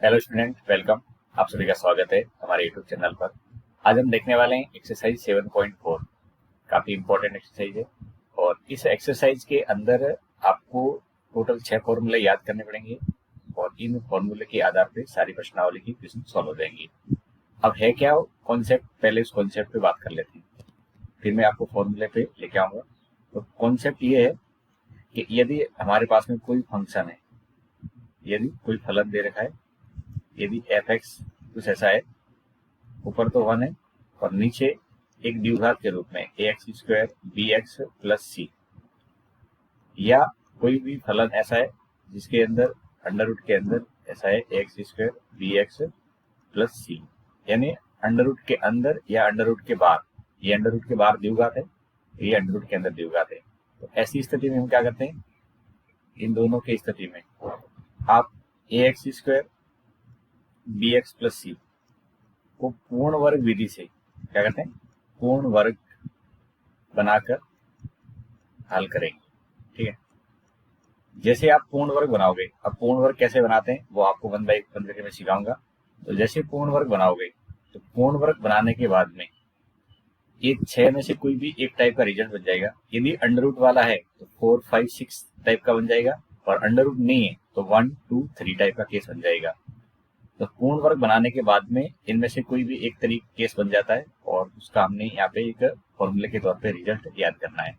Hello student, welcome. आप सभी का स्वागत है हमारे यूट्यूब चैनल पर। आज हम देखने वाले हैं एक्सरसाइज 7.4। काफी इंपॉर्टेंट एक्सरसाइज है और इस एक्सरसाइज के अंदर आपको टोटल 6 फॉर्मूले याद करने पड़ेंगे और इन फॉर्मूले के आधार पर सारी प्रश्नावली की क्वेश्चन सॉल्व हो जाएंगी। अब है क्या कॉन्सेप्ट, पहले उस कॉन्सेप्ट पे बात कर लेते हैं, फिर मैं आपको फॉर्मूले पे लेके आऊंगा। तो कॉन्सेप्ट ये है कि यदि हमारे पास में कोई फंक्शन है, यदि कोई फलन दे रखा है, यदि एफ एक्स कुछ ऐसा है, ऊपर तो 1 है और नीचे एक द्विघात के रूप में a x square b x plus c, या कोई भी फलन ऐसा है जिसके अंदर अंडर रूट के अंदर ऐसा है a x square b x plus c, यानी अंडर रूट के अंदर या अंडर रूट के बाहर। ये अंडर रूट के बाहर द्विघात है, ये अंडर रूट के अंदर द्विघात है। तो ऐसी स्थिति में हम क्या करते हैं, इन दोनों की स्थिति में आप a x square b x plus c को पूर्ण वर्ग विधि से क्या करते हैं, पूर्ण वर्ग बनाकर हल करेंगे। ठीक है, जैसे आप पूर्ण वर्ग बनाओगे, अब पूर्ण वर्ग कैसे बनाते हैं वो आपको 1 बाई 1 करके मैं सिखाऊंगा। तो जैसे पूर्ण वर्ग बनाओगे तो पूर्ण वर्ग बनाने के बाद में ये 6 में से कोई भी एक टाइप का रिजल्ट बन जाएगा। यदि अंडर रूट वाला है तो 4 5 6 टाइप का बन जाएगा, और अंडर रूट नहीं है तो 1 2 3 टाइप का केस बन जाएगा। तो पूर्ण वर्ग बनाने के बाद में इनमें से कोई भी एक तरीके केस बन जाता है और उसका हमने यहाँ पे एक फॉर्मूले के तौर पे रिजल्ट याद करना है।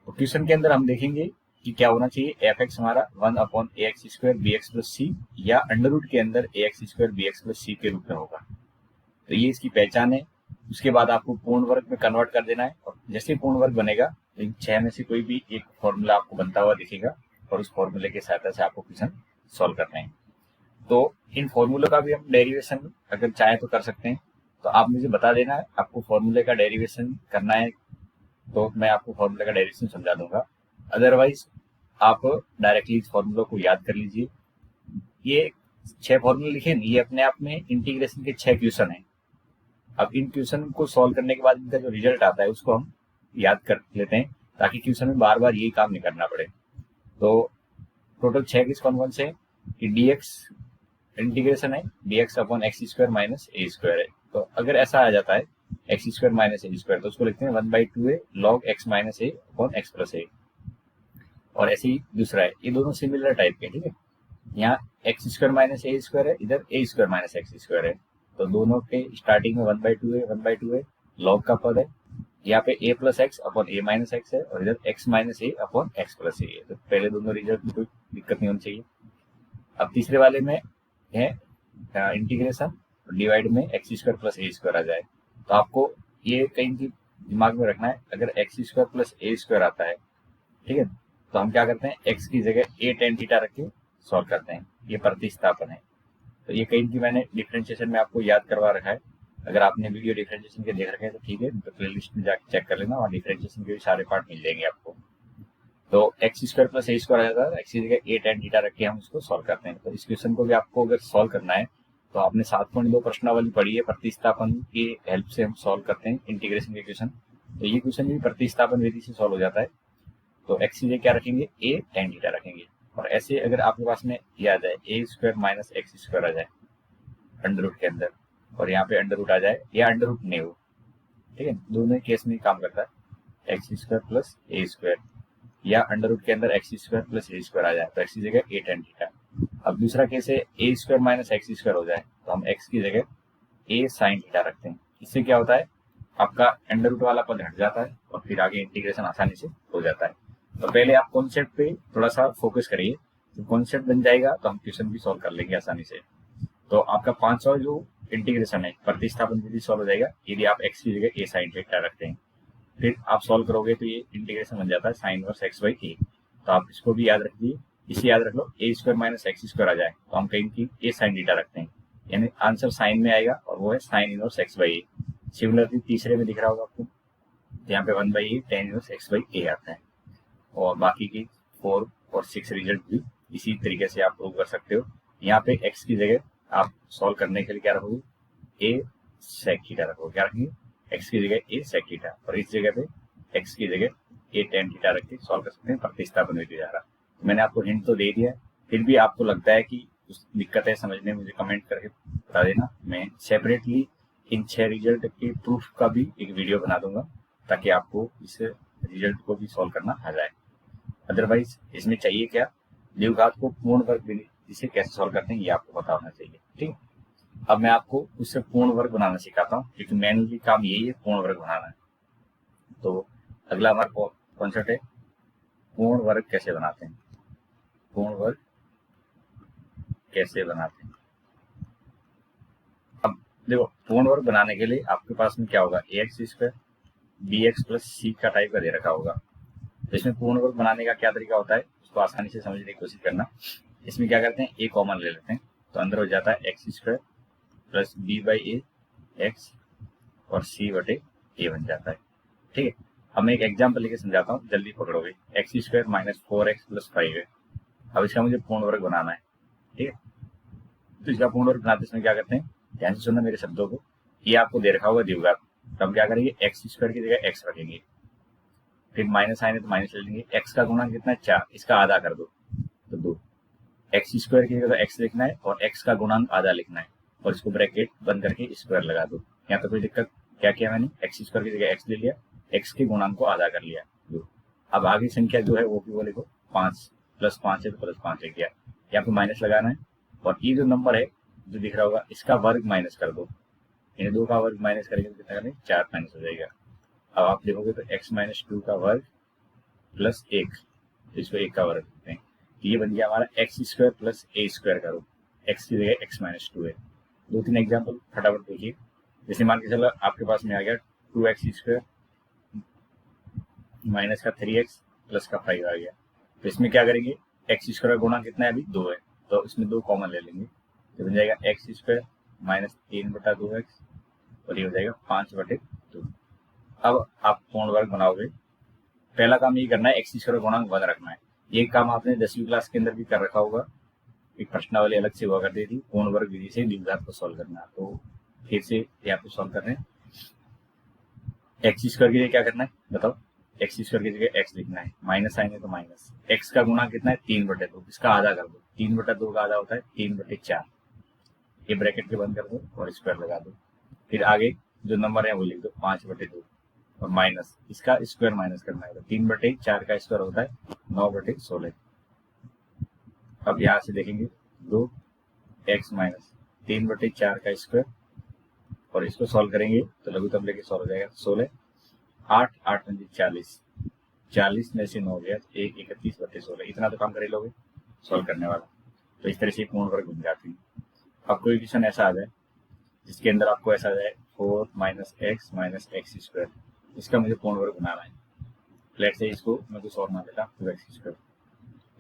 तो क्वेश्चन के अंदर हम देखेंगे कि क्या होना चाहिए, एफ एक्स हमारा 1 a x square b x plus c या अंडर रूट के अंदर a x square b x plus c के रूप में होगा। तो ये इसकी पहचान है। उसके बाद आपको पूर्ण वर्ग में कन्वर्ट कर देना है और जैसे पूर्ण वर्ग बनेगा तो इन 6 में से कोई भी एक फॉर्मूला आपको बनता हुआ दिखेगा और उस फॉर्मूले की सहायता से आपको क्वेश्चन सॉल्व करना है। तो इन फॉर्मूलों का भी हम डेरिवेशन अगर चाहे तो कर सकते हैं। तो आप मुझे बता देना है आपको फॉर्मूले का डेरिवेशन करना है, तो मैं आपको फॉर्मूले का डेरिवेशन समझा दूंगा। अदरवाइज आप डायरेक्टली इस फॉर्मूला को याद कर लीजिए। ये 6 फॉर्मूले लिखे, ये अपने आप में इंटीग्रेशन के 6 क्वेश्चन है। अब इन क्वेश्चन को सॉल्व करने के बाद इनका जो रिजल्ट आता है उसको हम याद कर लेते हैं, ताकि क्वेश्चन में बार बार यही काम नहीं करना पड़े। तो टोटल 6 किस कौन कौन से हैं कि डी एक्स इंटीग्रेशन है, d x upon x square minus ए स्क्वायर है। तो अगर ऐसा आ जाता है एक्स स्क्वायर माइनस ए स्क्वायर, तो उसको लिखते हैं 1/2 a log x minus a upon x plus a. और ऐसे ही दूसरा है, ये दोनों सिमिलर टाइप के। ठीक है, यहाँ एक्स स्क्वायर माइनस ए स्क्वायर है, इधर ए स्क्वायर माइनस एक्स स्क्वायर है। तो दोनों के स्टार्टिंग में 1/2 है लॉग का पद है। यहाँ पे ए प्लस एक्स अपॉन ए माइनस एक्स है और इधर x minus a upon x plus ए है। तो पहले दोनों रिजल्ट में कोई दिक्कत नहीं होनी चाहिए। अब तीसरे वाले में है इंटीग्रेशन, डिवाइड में x square plus a square आ जाए। तो आपको ये कहीं भी दिमाग में रखना है, अगर x square plus a square आता है, ठीक है, तो हम क्या करते हैं, एक्स की जगह ए टेन थीटा रख के सॉल्व करते हैं। ये प्रतिस्थापन है। तो ये कहीं की मैंने डिफरेंशिएशन में आपको याद करवा रखा है। अगर आपने वीडियो डिफरेंशिएशन के देख रखे हैं तो ठीक है, तो प्ले लिस्ट में जाकर चेक कर लेना और डिफरेंशिएशन के भी सारे पार्ट मिल जाएंगे आपको। तो x square plus a square आ जाता है, एक्स की जगह ए टेन थीटा रख के हम इसको सॉल्व करते हैं। तो इस क्वेश्चन को भी आपको अगर सॉल्व करना है तो आपने 7.2 प्रश्नावली पढ़ी है, प्रतिस्थापन की हेल्प से हम सॉल्व करते हैं इंटीग्रेशन के क्वेश्चन। तो ये क्वेश्चन भी प्रतिस्थापन विधि से सॉल्व हो जाता है। तो एक्स की जगह क्या रखेंगे, ए टेन थीटा रखेंगे। और ऐसे अगर आपके पास में याद है a square minus x square आ जाए अंडर रूट के अंदर, और यहाँ पे अंडर रूट आ जाए या अंडर रूट नहीं हो, ठीक है, दोनों केस में काम करता है। X square plus a square या अंडर रूट के अंदर x square plus a square आ जाए तो एक्स की जगह ए टेन थीटा। अब दूसरा केस है a square minus x square हो जाए, तो हम एक्स की जगह ए साइन थीटा रखते हैं। इससे क्या होता है, आपका अंडर रूट वाला पद हट जाता है और फिर आगे इंटीग्रेशन आसानी से हो जाता है। तो पहले आप कॉन्सेप्ट पे थोड़ा सा फोकस करिए, तो कॉन्सेप्ट बन जाएगा तो हम क्वेश्चन भी सॉल्व कर लेंगे आसानी से। तो आपका 500 जो इंटीग्रेशन है प्रतिस्थापन विधि सॉल्व हो जाएगा यदि आप एक्स की जगह ए साइन थीटा रखते हैं। फिर आप सॉल्व करोगे तो ये इंटीग्रेशन बन जाता है साइन इनवर्स एक्स बाई ए। तो आप इसको भी याद रखिए, इसे याद रख लो, ए स्क्वायर माइनस एक्स स्क्वायर आ जाए तो हम कहीं की ए साइन थीटा रखते हैं, यानी आंसर साइन में आएगा और वो है sine inverse x by A. Similarly तीसरे में दिख रहा होगा आपको, यहाँ पे 1/8 टेन इनवर्स एक्स बाई ए आता है। और बाकी की 4 और 6 रिजल्ट भी इसी तरीके से आप प्रूव कर सकते हो। यहाँ पे एक्स की जगह आप सॉल्व करने के लिए क्या रखोगे, ए सेक थीटा रखोगे। क्या रखेंगे, एक्स की जगह ए सेक थीटा, और इस जगह पे एक्स की जगह ए टेन थीटा रख के सॉल्व कर सकते हैं प्रतिस्थापन विधि द्वारा। मैंने आपको हिंट तो दे दिया है, फिर भी आपको लगता है कि कुछ दिक्कत है समझने में मुझे कमेंट करके बता देना। मैं सेपरेटली इन 6 रिजल्ट के प्रूफ का भी एक वीडियो बना दूंगा ताकि आपको इस रिजल्ट को भी सॉल्व करना आ जाए। अदरवाइज इसमें चाहिए क्या, द्विघात को पूर्ण वर्ग विधि से कैसे सॉल्व करते हैं ये आपको पता होना चाहिए। ठीक, अब मैं आपको उससे पूर्ण वर्ग बनाना सिखाता हूँ क्योंकि मेनली काम यही है, पूर्ण वर्ग बनाना है। तो अगला हमारा कॉन्सेप्ट है पूर्ण वर्ग कैसे बनाते हैं। पूर्ण वर्ग कैसे बनाते हैं, अब देखो पूर्ण वर्ग बनाने के लिए आपके पास में क्या होगा, a x square b x plus c का टाइप का दे रखा होगा। तो इसमें पूर्ण वर्ग बनाने का क्या तरीका होता है उसको आसानी से समझने की कोशिश करना। इसमें क्या करते हैं, ए कॉमन ले लेते हैं तो अंदर हो जाता है x square plus B by A x और सी बटे ए बन जाता है। ठीक है, अब मैं एक एग्जाम्पल लेके समझाता हूँ, जल्दी पकड़ोगे। X square minus 4x plus 5 है। अब इसका मुझे पूर्ण वर्ग बनाना है। ठीक है, तो इसका पूर्ण वर्ग बनाते इसमें क्या करते हैं, ध्यान से सुनना मेरे शब्दों को। ये आपको दे रखा होगा द्विघात, तो हम क्या करेंगे, एक्स स्क्वायर की जगह एक्स रखेंगे, फिर माइनस आएंगे तो माइनस ले लेंगे। एक्स का गुणा कितना है 4, इसका आधा कर दो तो 2। एक्स स्क्वायर की जगह तो एक्स लिखना है और एक्स का गुणांक आधा लिखना है और इसको ब्रैकेट बंद करके स्क्वायर लगा दो। यहाँ तो कोई दिक्कत, क्या किया मैंने, एक्स स्क्वायर की जगह एक्स ले लिया, एक्स के गुणांक को आधा कर लिया 2। अब आगे संख्या जो है वो भी वो लिखो 5 प्लस 5 है तो प्लस 5 है, किया यहाँ पे माइनस लगाना है और ये जो नंबर है जो दिख रहा होगा इसका वर्ग माइनस कर दो। इन 2 का वर्ग माइनस करेंगे तो कितना करेंगे, 4 माइनस हो जाएगा। अब आप देखोगे तो x माइनस 2 का वर्ग प्लस 1, इसको 1 का वर्ग करते हैं, ये बन गया हमारा x square plus a square करो, एक्स की जगह x माइनस 2 है। 2-3 एग्जाम्पल फटाफट देखिए। जैसे मान के चलो आपके पास में आ गया 2x स्क्वायर माइनस का 3x प्लस का 5 आ गया। तो इसमें क्या करेंगे, एक्स स्क्वायर का गुणा कितना है अभी 2 है तो इसमें 2 कॉमन ले लेंगे तो बन जाएगा एक्स स्क्वायर माइनस 3/2x और ये हो जाएगा 5/2। अब आप पूर्ण वर्ग बनाओगे, पहला काम ये करना है एक्स स्क्वायर गुणांक 1 रखना है। ये काम आपने 10वीं क्लास के अंदर भी कर रखा होगा, एक प्रश्नावली अलग से हुआ करती थी, पूर्ण वर्ग विधि से द्विघात को सॉल्व करना। तो फिर से यहाँ पे सॉल्व कर रहे हैं। एक्स स्क्वायर के लिए क्या करना है बताओ, एक्स स्क्वायर की जगह एक्स लिखना है, माइनस आएंगे तो माइनस, एक्स का गुणा कितना है 3/2, इसका आधा कर दो, 3/2 का आधा होता है 3/4, ये ब्रैकेट के बंद कर दो और स्क्वायर लगा दो। फिर आगे जो नंबर है वो लिख दो 5/2 और माइनस इसका स्क्वायर माइनस करना है तो 3/4 का स्क्वायर होता है 9/16। अब यहाँ से देखेंगे 2x माइनस 3/4 का स्क्वायर और इसको सॉल्व करेंगे तो लघुत्तम लेके सॉल्व हो जाएगा 16, 8 8 40, 40 में से 9 गया 1 31/16, इतना तो काम कर ही लोगे सॉल्व करने वाला। तो इस तरह से पूर्ण वर्ग बन जाती है। अब कोई क्वेश्चन ऐसा आ जाए जिसके अंदर आपको ऐसा आ जाए 4 माइनस एक्स स्क्वायर, इसका मुझे पूर्ण वर्ग बनाना है। लेट से इसको मैं कुछ और मान लेता 2x स्क्वायर।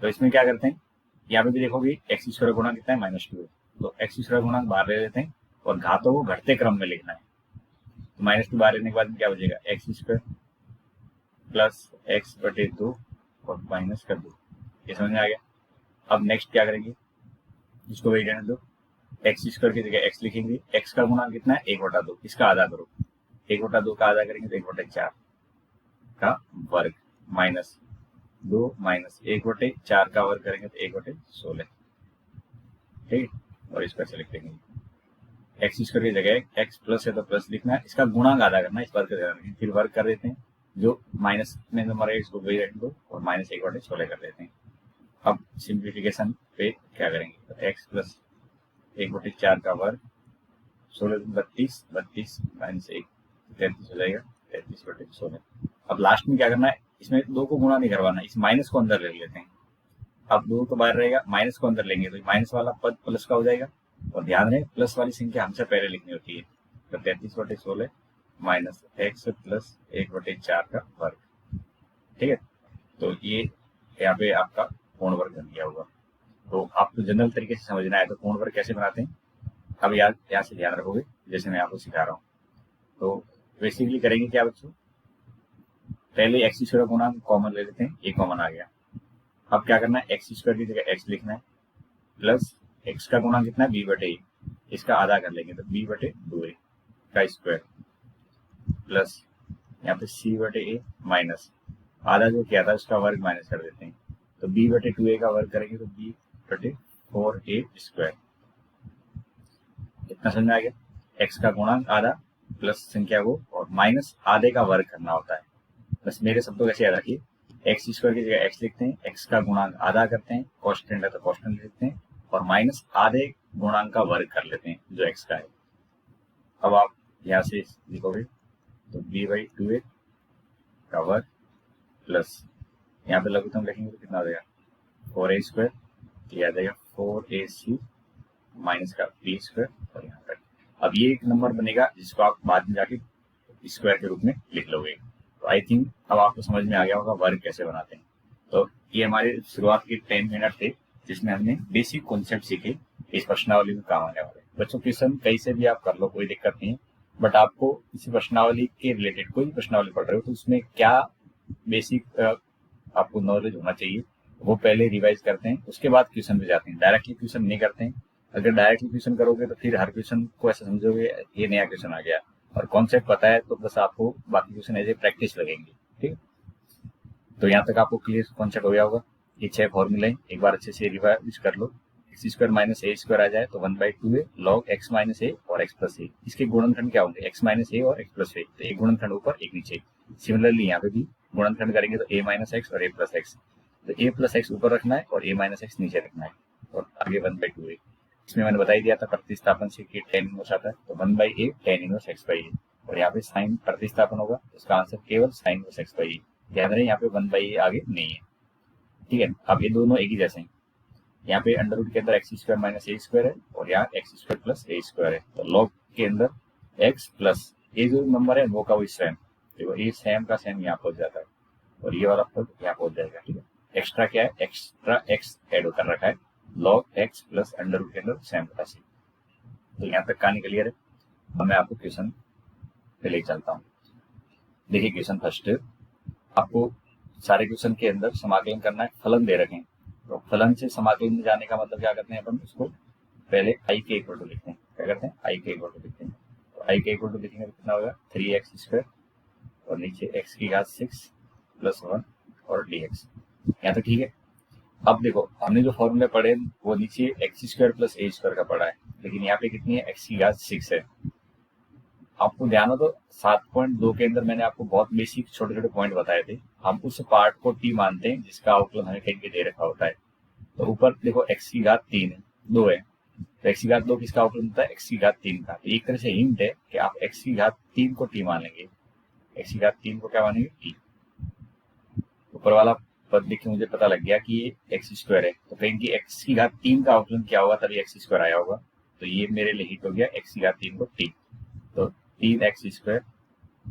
तो इसमें क्या करते हैं, यहाँ पे भी देखोगे एक्स स्क्वायर गुणा कितना है -2 है तो एक्स स्क्वायर गुणांक बाहर ले लेते हैं और घातों को घटते क्रम में लिखना है। तो -2 बाहर लेने के बाद क्या बचेगा, एक्स स्क्वायर प्लस x/2 और माइनस कर दो। ये समझ में आ गया। अब नेक्स्ट क्या करेंगे, इसको वही रहने दो, एक्स स्क्वायर की जगह एक्स लिखेंगे, एक्स का गुणा कितना है 1/2, इसका आधा करो, 1/2 का आधा करेंगे तो 1/4 का वर्ग माइनस 2 माइनस 1/4 का वर्ग करेंगे तो 1/16। ठीक है, और इस पर से लिख देंगे एक्स स्क्वायर की जगह एक्स प्लस है तो प्लस लिखना है, इसका गुणांक आधा करना है, इस वर्ग का फिर वर्ग कर देते हैं, जो माइनस में नंबर है इसको वही रख दो और माइनस 1/16 कर देते हैं। अब सिंप्लीफिकेशन पे क्या करेंगे, तो एक्स प्लस 1/4 का वर्ग 16 32 32 माइनस 1 33 हो जाएगा 33/16। अब लास्ट में क्या करना है, इसमें 2 को गुणा नहीं करवाना, इस माइनस को अंदर ले लेते हैं। अब 2 तो बाहर रहेगा, माइनस को अंदर लेंगे तो माइनस वाला पद प्लस का हो जाएगा और ध्यान रहे प्लस वाली संख्या हमसे पहले लिखनी होती है। तो 33/16 माइनस एक्स प्लस 1/4 का वर्ग। ठीक है, तो ये यहाँ पे आपका पूर्ण वर्ग बन गया होगा। तो आपको जनरल तरीके से समझना है तो पूर्ण वर्ग कैसे बनाते हैं, अब यहाँ से ध्यान रखोगे जैसे मैं आपको सिखा रहा हूँ। तो बेसिकली करेंगे क्या बच्चों, पहले एक्स स्क्वायर गुणांक कॉमन ले लेते हैं, ये कॉमन आ गया। अब क्या करना है, एक्स स्क्वायर की जगह एक्स लिखना है प्लस एक्स का गुणा कितना है b/a, इसका आधा कर लेंगे तो b/2a का स्क्वायर प्लस यहाँ पे c/a माइनस आधा जो किया था उसका वर्ग माइनस कर देते हैं तो b/2a का वर्ग करेंगे तो b/4 4a²। इतना समझ में आ गया। एक्स का गुणांक आधा प्लस संख्या को और माइनस आधे का वर्ग करना होता है। बस मेरे शब्दों को ऐसे याद रखिए, एक्स स्क्वायर की जगह एक्स लिखते हैं, एक्स का गुणांक आधा करते हैं, कॉन्स्टेंट है तो कॉन्स्टेंट लिखते हैं और माइनस आधे गुणांक का वर्ग कर लेते हैं जो एक्स का है। अब आप यहाँ से लिखोगे तो b/2a का वर्ग प्लस यहाँ पे लघुत्तम लिखेंगे तो कितना हो जाएगा 4a², ये आ जाएगा 4ac माइनस का b² और यहाँ तक। अब ये एक नंबर बनेगा जिसको आप बाद में जाके स्क्वायर के रूप में लिख लोगे। तो आई थिंक अब आपको समझ में आ गया होगा वर्ग कैसे बनाते हैं। तो ये हमारे शुरुआत के 10 मिनट थे जिसमें हमने बेसिक कॉन्सेप्ट सीखे इस प्रश्नावली में काम आने वाले। बच्चों क्वेश्चन कहीं से भी आप कर लो, कोई दिक्कत नहीं है, बट आपको इसी प्रश्नावली के रिलेटेड कोई भी प्रश्नावली पढ़ रहे हो तो उसमें क्या बेसिक आपको नॉलेज होना चाहिए वो पहले रिवाइज करते हैं, उसके बाद क्वेश्चन पे जाते हैं। डायरेक्टली क्वेश्चन नहीं करते हैं। अगर डायरेक्टली क्वेश्चन करोगे तो फिर हर क्वेश्चन को ऐसा समझोगे ये नया क्वेश्चन आ गया, और कॉन्सेप्ट पता है तो बस आपको बाकी क्वेश्चन एज ए प्रैक्टिस लगेंगे। ठीक, तो यहाँ तक आपको क्लियर कॉन्सेप्ट हो गया होगा। ये 6 फॉर्मूले एक बार अच्छे से रिवाइज कर लो। x² माइनस a² आ जाए तो 1/2a log x minus a और x प्लस a। इसके गुणनखंड क्या होंगे x माइनस a और x प्लस a, तो एक गुणनखंड ऊपर एक नीचे। सिमिलरली यहाँ पे भी गुणनखंड करेंगे तो a माइनस x और a प्लस x, तो a प्लस x ऊपर रखना है और a माइनस x नीचे रखना है और आगे 1/2a। इसमें मैंने बता ही दिया था प्रतिस्थापन से कि tan इनवर्स आता है, तो 1/a tan इनवर्स x/a और यहाँ पे साइन प्रतिस्थापन होगा तो इसका आंसर केवल साइन इनवर्स x/a। ध्यान रहे यहाँ पे 1/a आगे नहीं है। ठीक है, अब ये दोनों एक ही जैसे हैं। यहाँ पे अंडर रूट के अंदर x² माइनस a² है और यहाँ x² प्लस a² है, तो log के अंदर x प्लस a जो नंबर है वो का वही सेम, देखो ये सेम का सेम यहाँ पहुंच जाता है और ये वाला पद यहाँ पहुंच जाएगा। ठीक है, एक्स्ट्रा क्या है, एक्स्ट्रा x एड कर रखा है, log x plus under root के अंदर सेम का सेम। तो यहाँ तक कहानी क्लियर है। अब मैं आपको क्वेश्चन पे ले चलता हूँ। देखिए क्वेश्चन फर्स्ट, आपको सारे क्वेश्चन के अंदर समाकलन करना है, फलन दे रखे हैं, तो फलन से समाकलन में जाने का मतलब क्या करते हैं अपन, उसको पहले i के इक्वल टू लिखते हैं। क्या करते हैं, i के इक्वल टू लिखते हैं, तो i के इक्वल टू लिखेंगे तो कितना होगा 3x² और नीचे x की घात 6 प्लस 1 और dx। यहाँ तो ठीक है। अब देखो हमने जो फॉर्मूले पढ़े वो नीचे x² प्लस a² का पढ़ा है, लेकिन यहाँ पे कितनी है x की घात 6 है। आपको ध्यान हो तो 7.2 के अंदर मैंने आपको बहुत बेसिक छोटे छोटे पॉइंट बताए थे। हम उस पार्ट को t मानते हैं जिसका आउटलाइन हमें कहीं पे दे रखा होता है। तो ऊपर देखो x की घात 3 है, 2 है, तो x की घात 2 किसका आउटलाइन होता है, x की घात 3 का। तो एक तरह से हिंट है कि आप x की घात 3 को t मान लेंगे, x की घात 3 को क्या मानेंगे t। ऊपर वाला पद देख के मुझे पता लग गया कि ये x² है, तो कहेंगे x की घात 3 का आउटलाइन क्या होगा तभी x² आया होगा, तो ये मेरे लिए हिट हो गया x की घात 3 को t। तो 3x²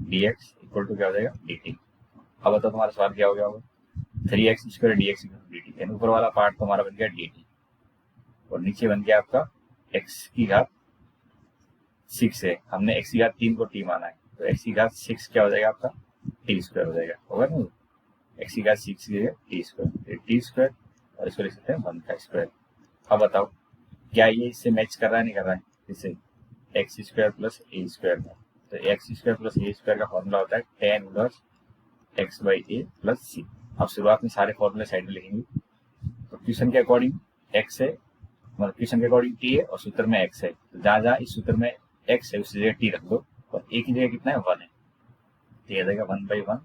dx इक्वल टू क्या हो जाएगा dt। अब बताओ तुम्हारा सवाल क्या हो गया होगा, 3x² dx dt, यानी ऊपर वाला पार्ट तुम्हारा बन गया dt और नीचे बन गया आपका x की घात 6 है, हमने x की घात 3 को t माना है, तो x की घात 6 क्या हो जाएगा आपका t² हो जाएगा, होगा ना, x की घात 6 की जगह t² और इसको लिख सकते हैं 1 का स्क्वायर। अब बताओ क्या ये इससे मैच कर रहा है नहीं कर रहा है, इससे x² प्लस a² में, तो x² प्लस a² का फॉर्मूला होता है tan inverse x/a plus c। अब शुरुआत में सारे फॉर्मूले साइड में लिखेंगे, तो क्वेश्चन के अकॉर्डिंग x है, मतलब क्वेश्चन के अकॉर्डिंग t है और सूत्र में x है, तो जहाँ जहाँ इस सूत्र में x है उस जगह t रख दो और a की जगह कितना है 1 है, तो ये आ जाएगा 1/1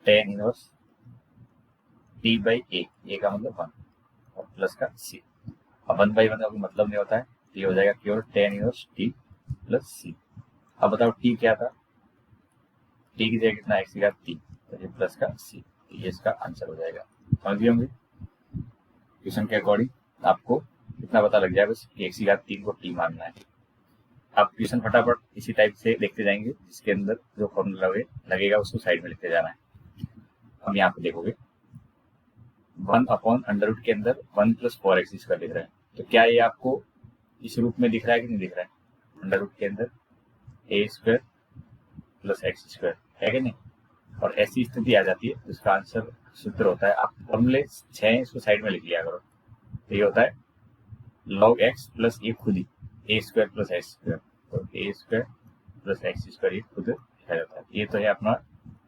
tan इनवर्स t/a, a का मतलब 1 और प्लस का c। अब 1/1 का कोई मतलब नहीं होता है, तो ये हो जाएगा केवल tan inverse t plus c। अब बताओ t क्या था, t की जगह कितना x की घात 3, तो ये प्लस का c, तो ये इसका आंसर हो जाएगा। समझ गए होंगे, क्वेश्चन के अकॉर्डिंग आपको इतना पता लग जाएगा बस कि x की घात 3 को t मानना है। आप क्वेश्चन फटाफट इसी टाइप से देखते जाएंगे, जिसके अंदर जो फॉर्मूला लगेगा उसको साइड में लिखते जाना है। अब यहाँ पे देखोगे 1/√, के अंदर 1 + 4x² लिख रहा है, तो क्या ये आपको इस रूप में दिख रहा है कि नहीं दिख रहा है, अंडर रूट के अंदर a² प्लस x² है कि नहीं, और ऐसी स्थिति आ जाती है तो इसका आंसर सूत्र होता है, आप फॉर्मूले 6 इसको साइड में लिख लिया करो, तो ये होता है log x प्लस ये खुद ही a² प्लस x², तो a² प्लस x² ये खुद लिखा जाता है। ये तो है अपना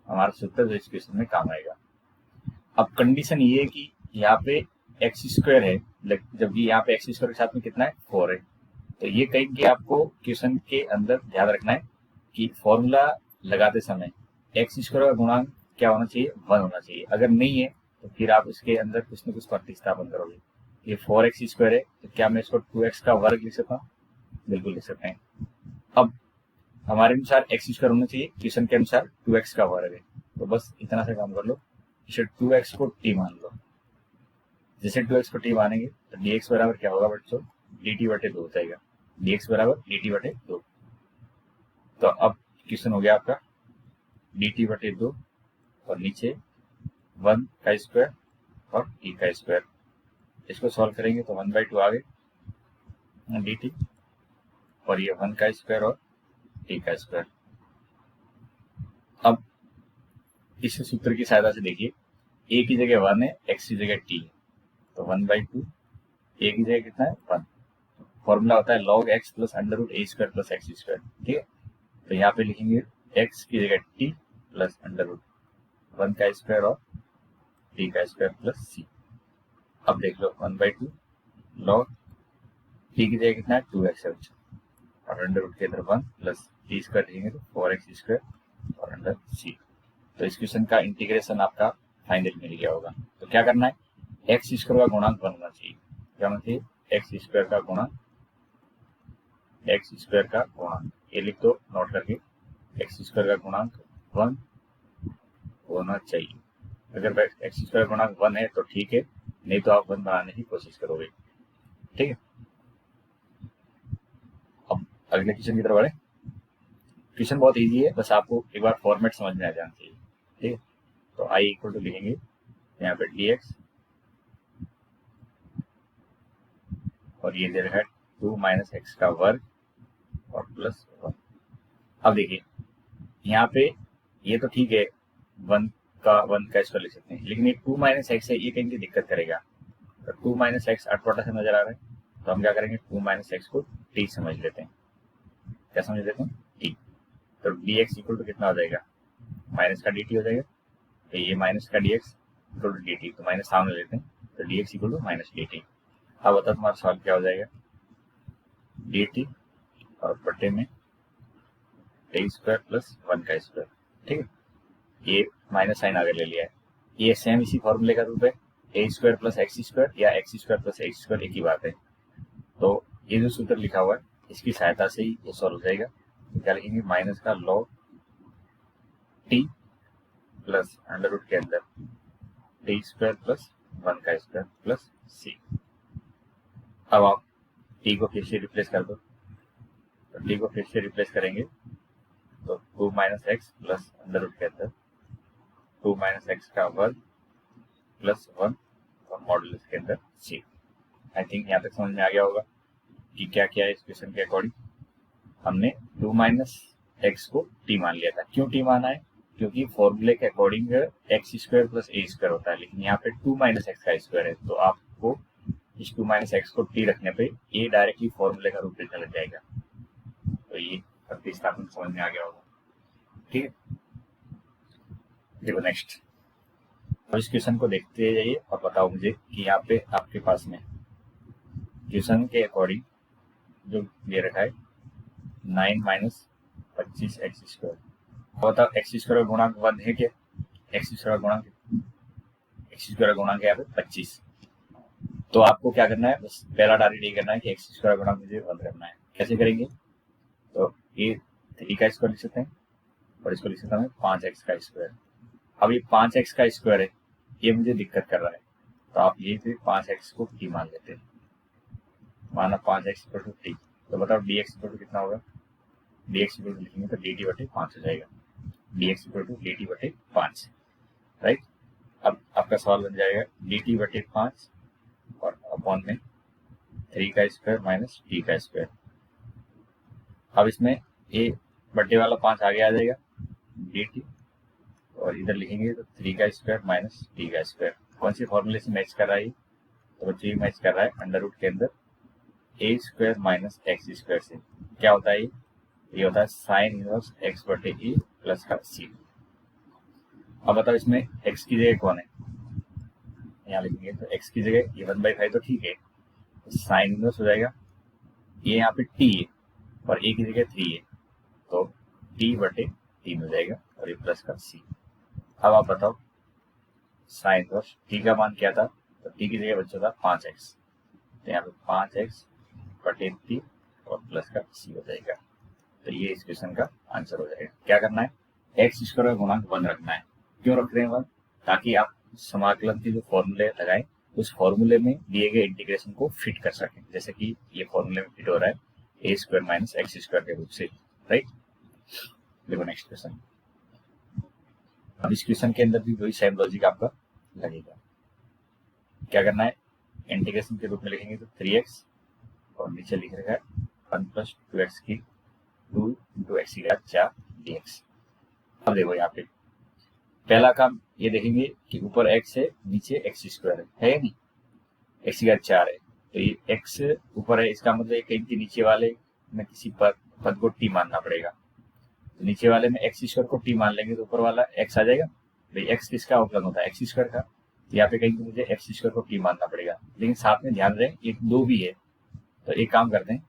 हमारा सूत्र जो इस क्वेश्चन में काम आएगा। अब कंडीशन ये है कि यहाँ पे x² है जबकि यहाँ पे एक्स स्क्वायर के साथ में कितना है 4 है। तो ये कहीं कि आपको क्वेश्चन के अंदर ध्यान रखना है कि फॉर्मूला लगाते समय एक्स स्क्वायर का गुणांक क्या होना चाहिए, 1 होना चाहिए। अगर नहीं है तो फिर आप इसके अंदर कुछ न कुछ प्रतिस्थापन करोगे। ये 4x स्क्वायर है तो क्या मैं इसको 2x का वर्ग लिख सकता हूँ? बिल्कुल लिख सकते हैं। अब हमारे अनुसार एक्स स्क्वायर होना चाहिए, क्वेश्चन के अनुसार 2x का वर्ग है। तो बस इतना सा काम कर लो, इसे 2x को t मान लो। जैसे 2x को t मानेंगे तो dx बराबर क्या होगा बच्चों, dt बटे 2 हो जाएगा। dx बराबर dt बटे 2। तो अब क्वेश्चन हो गया आपका dt बटे 2 और नीचे 1 का स्क्वायर और t का स्क्वायर। इसको सॉल्व करेंगे तो 1/2 आ गए dt और ये 1 का स्क्वायर और t का स्क्वायर। अब इस सूत्र की सहायता से देखिए, a की जगह 1 है, x की जगह t है, तो 1/2 a की जगह कितना है 1। फॉर्मूला होता है log x plus under root a square plus x square. ठीक है, तो यहाँ पे लिखेंगे x की जगह t प्लस अंडर रूट 1 का स्क्वायर और t का स्क्वायर प्लस c। अब देख लो 1/2 log t की जगह कितना है 2x है और अंडर रूट के इधर 1 प्लस t स्क्वायर लिखेंगे तो 4x स्क्वायर और अंडर c। तो इस क्वेश्चन का इंटीग्रेशन आपका फाइनल मिल गया होगा। तो क्या करना है, एक्स स्क्वायर का गुणांक 1 होना चाहिए। क्या होना चाहिए, एक्स स्क्वायर का गुणांक, एक्स स्क्वायर का गुणांक ये लिख दो नोट करके, एक्स स्क्वायर का गुणांक 1 होना चाहिए। अगर एक्स स्क्वायर का गुणांक 1 है तो ठीक है, नहीं तो आप 1 बनाने की कोशिश करोगे। ठीक है, अब अगले क्वेश्चन की तरफ बढ़े। क्वेश्चन बहुत इजी है, बस आपको एक बार फॉर्मेट समझ में आ जाना चाहिए। ठीक है, तो आई इक्वल टू लिखेंगे यहाँ पे dx और ये दे रहा है 2 माइनस एक्स का वर्ग और प्लस 1। अब देखिए यहाँ पे ये तो ठीक है, 1 का स्क्वायर लिख सकते हैं, लेकिन ये 2 माइनस एक्स है, ये कहीं की दिक्कत करेगा। तो 2 माइनस एक्स अटपटा से नजर आ रहा है, तो हम क्या करेंगे 2 माइनस एक्स को t समझ लेते हैं। क्या समझ लेते हैं, t। तो dx इक्वल टू कितना हो जाएगा, माइनस का dt हो जाएगा। तो ये माइनस का dx इक्वल टू dt, तो माइनस सामने लेते हैं, तो dx equal to minus dt। अब बता तुम्हारा सवाल क्या हो जाएगा, dt और बटे में टी स्क्वायर प्लस 1 का स्क्वायर। ठीक है, ये माइनस साइन आगे ले लिया है, ये सेम इसी फॉर्मूले का रूप है, a square plus x square या x square plus x square एक ही बात है। तो ये जो सूत्र लिखा हुआ है इसकी सहायता से ही ये सॉल्व हो जाएगा। तो क्या लिखेंगे, माइनस का log T plus under root के अंदर टी स्क्वायर प्लस 1 का स्क्वायर प्लस सी। अब आप टी को फिर से रिप्लेस कर दो, तो टी को फिर से रिप्लेस करेंगे तो 2 minus x plus under root के अंदर 2 माइनस एक्स का वर्ग प्लस 1 और मॉडुलस के अंदर सी। आई थिंक यहाँ तक समझ में आ गया होगा कि क्या क्या है इस क्वेश्चन के अकॉर्डिंग। हमने 2 माइनस एक्स को टी मान लिया था। क्यों टी माना है, क्योंकि फॉर्मूले के according x square plus a square होता है, लेकिन यहाँ पे 2 माइनस एक्स का स्क्वायर है, तो आपको इस 2 माइनस एक्स को टी रखने पे ये डायरेक्टली फॉर्मूले का रूप लेने लग जाएगा। तो ये प्रतिस्थापन समझ में आ गया होगा। ठीक है, देखो नेक्स्ट। अब इस क्वेश्चन को देखते जाइए और बताओ मुझे कि यहाँ पे आपके पास में क्वेश्चन के अकॉर्डिंग जो दे रखा है 9 माइनस 25 एक्स स्क्वायर, बताओ एक्स स्क्वायर का गुणांक 1 है क्या, एक्स स्क्वायर का गुणांक यहाँ पे 25। तो आपको क्या करना है, बस पहला टारगेट ये करना है कि एक्स स्क्वायर का गुणांक मुझे 1 करना है। कैसे करेंगे, तो ये 3 का स्क्वायर लिख सकते हैं और इसको लिख सकता हूँ 5x का स्क्वायर। अब ये 5x का स्क्वायर है, ये मुझे दिक्कत कर रहा है, तो आप ये फिर 5x को t मान लेते हैं, माना 5x इक्वल टू टी। तो बताओ dx इक्वल टू कितना होगा, dx इक्वल टू लिखेंगे तो dt बटे 5 हो जाएगा, dx इक्वल टू dt बटे 5। राइट, अब आपका सवाल बन जाएगा dt बटे 5 और अपॉन में 3 का स्क्वायर माइनस t का स्क्वायर। अब इसमें ये बटे वाला 5 आगे आ जाएगा dt और इधर लिखेंगे तो 3 का स्क्वायर माइनस t का स्क्वायर। कौन सी फॉर्मूले से मैच कर रहा है, तो बच्चे मैच कर रहा है अंडर रूट के अंदर ए स्क्वायर माइनस एक्स स्क्वायर से। क्या होता है ये होता है साइन इनवर्स एक्स बटे ए प्लस का सी। अब बताओ इसमें एक्स की जगह कौन है, यहाँ लिखेंगे तो एक्स की जगह ये 1/5 तो ठीक है, साइन इनवर्स हो जाएगा, ये यहाँ पे टी है और ए की जगह 3 है तो टी बटे 3 हो जाएगा और ये प्लस का सी। अब आप बताओ साइन इनवर्स टी का मान क्या था, तो टी की जगह बच्चा था 5x, तो यहाँ पे 5x बटे 3 और प्लस का सी हो जाएगा। तो ये इस क्वेश्चन का आंसर हो जाएगा। क्या करना है, एक्स स्क्वायर का गुणांक 1 रखना है। क्यों रख रहे हैं 1, ताकि आप समाकलन के जो फॉर्मूले लगाएं उस फॉर्मूले में दिए गए इंटीग्रेशन को फिट कर सकें, जैसे कि ये फॉर्मूले में फिट हो रहा है a square minus x square के रूप से, राइट। देखो नेक्स्ट क्वेश्चन। अब इस क्वेश्चन के अंदर भी वही सेम लॉजिक आपका लगेगा। क्या करना है, इंटीग्रेशन के रूप में लिखेंगे तो 3x और नीचे लिख रखा है 1 प्लस 2x की 2 इंटू एक्स की घात 4 dx। अब देखो यहाँ पे पहला काम ये देखेंगे कि ऊपर x है नीचे एक्स स्क्वायर है या नहीं, एक्स की घात 4 है तो ये x ऊपर है, इसका मतलब कहीं के नीचे वाले में किसी पद को t मानना पड़ेगा। तो नीचे वाले में एक्स स्क्वायर को t मान लेंगे तो ऊपर वाला x आ जाएगा। भाई x किसका अवकलन होता है, एक्स स्क्वायर का, तो यहाँ पे कहीं मुझे एक्स स्क्वायर को t मानना पड़ेगा। लेकिन साथ में ध्यान रहे ये 2 भी है, तो एक काम करते हैं,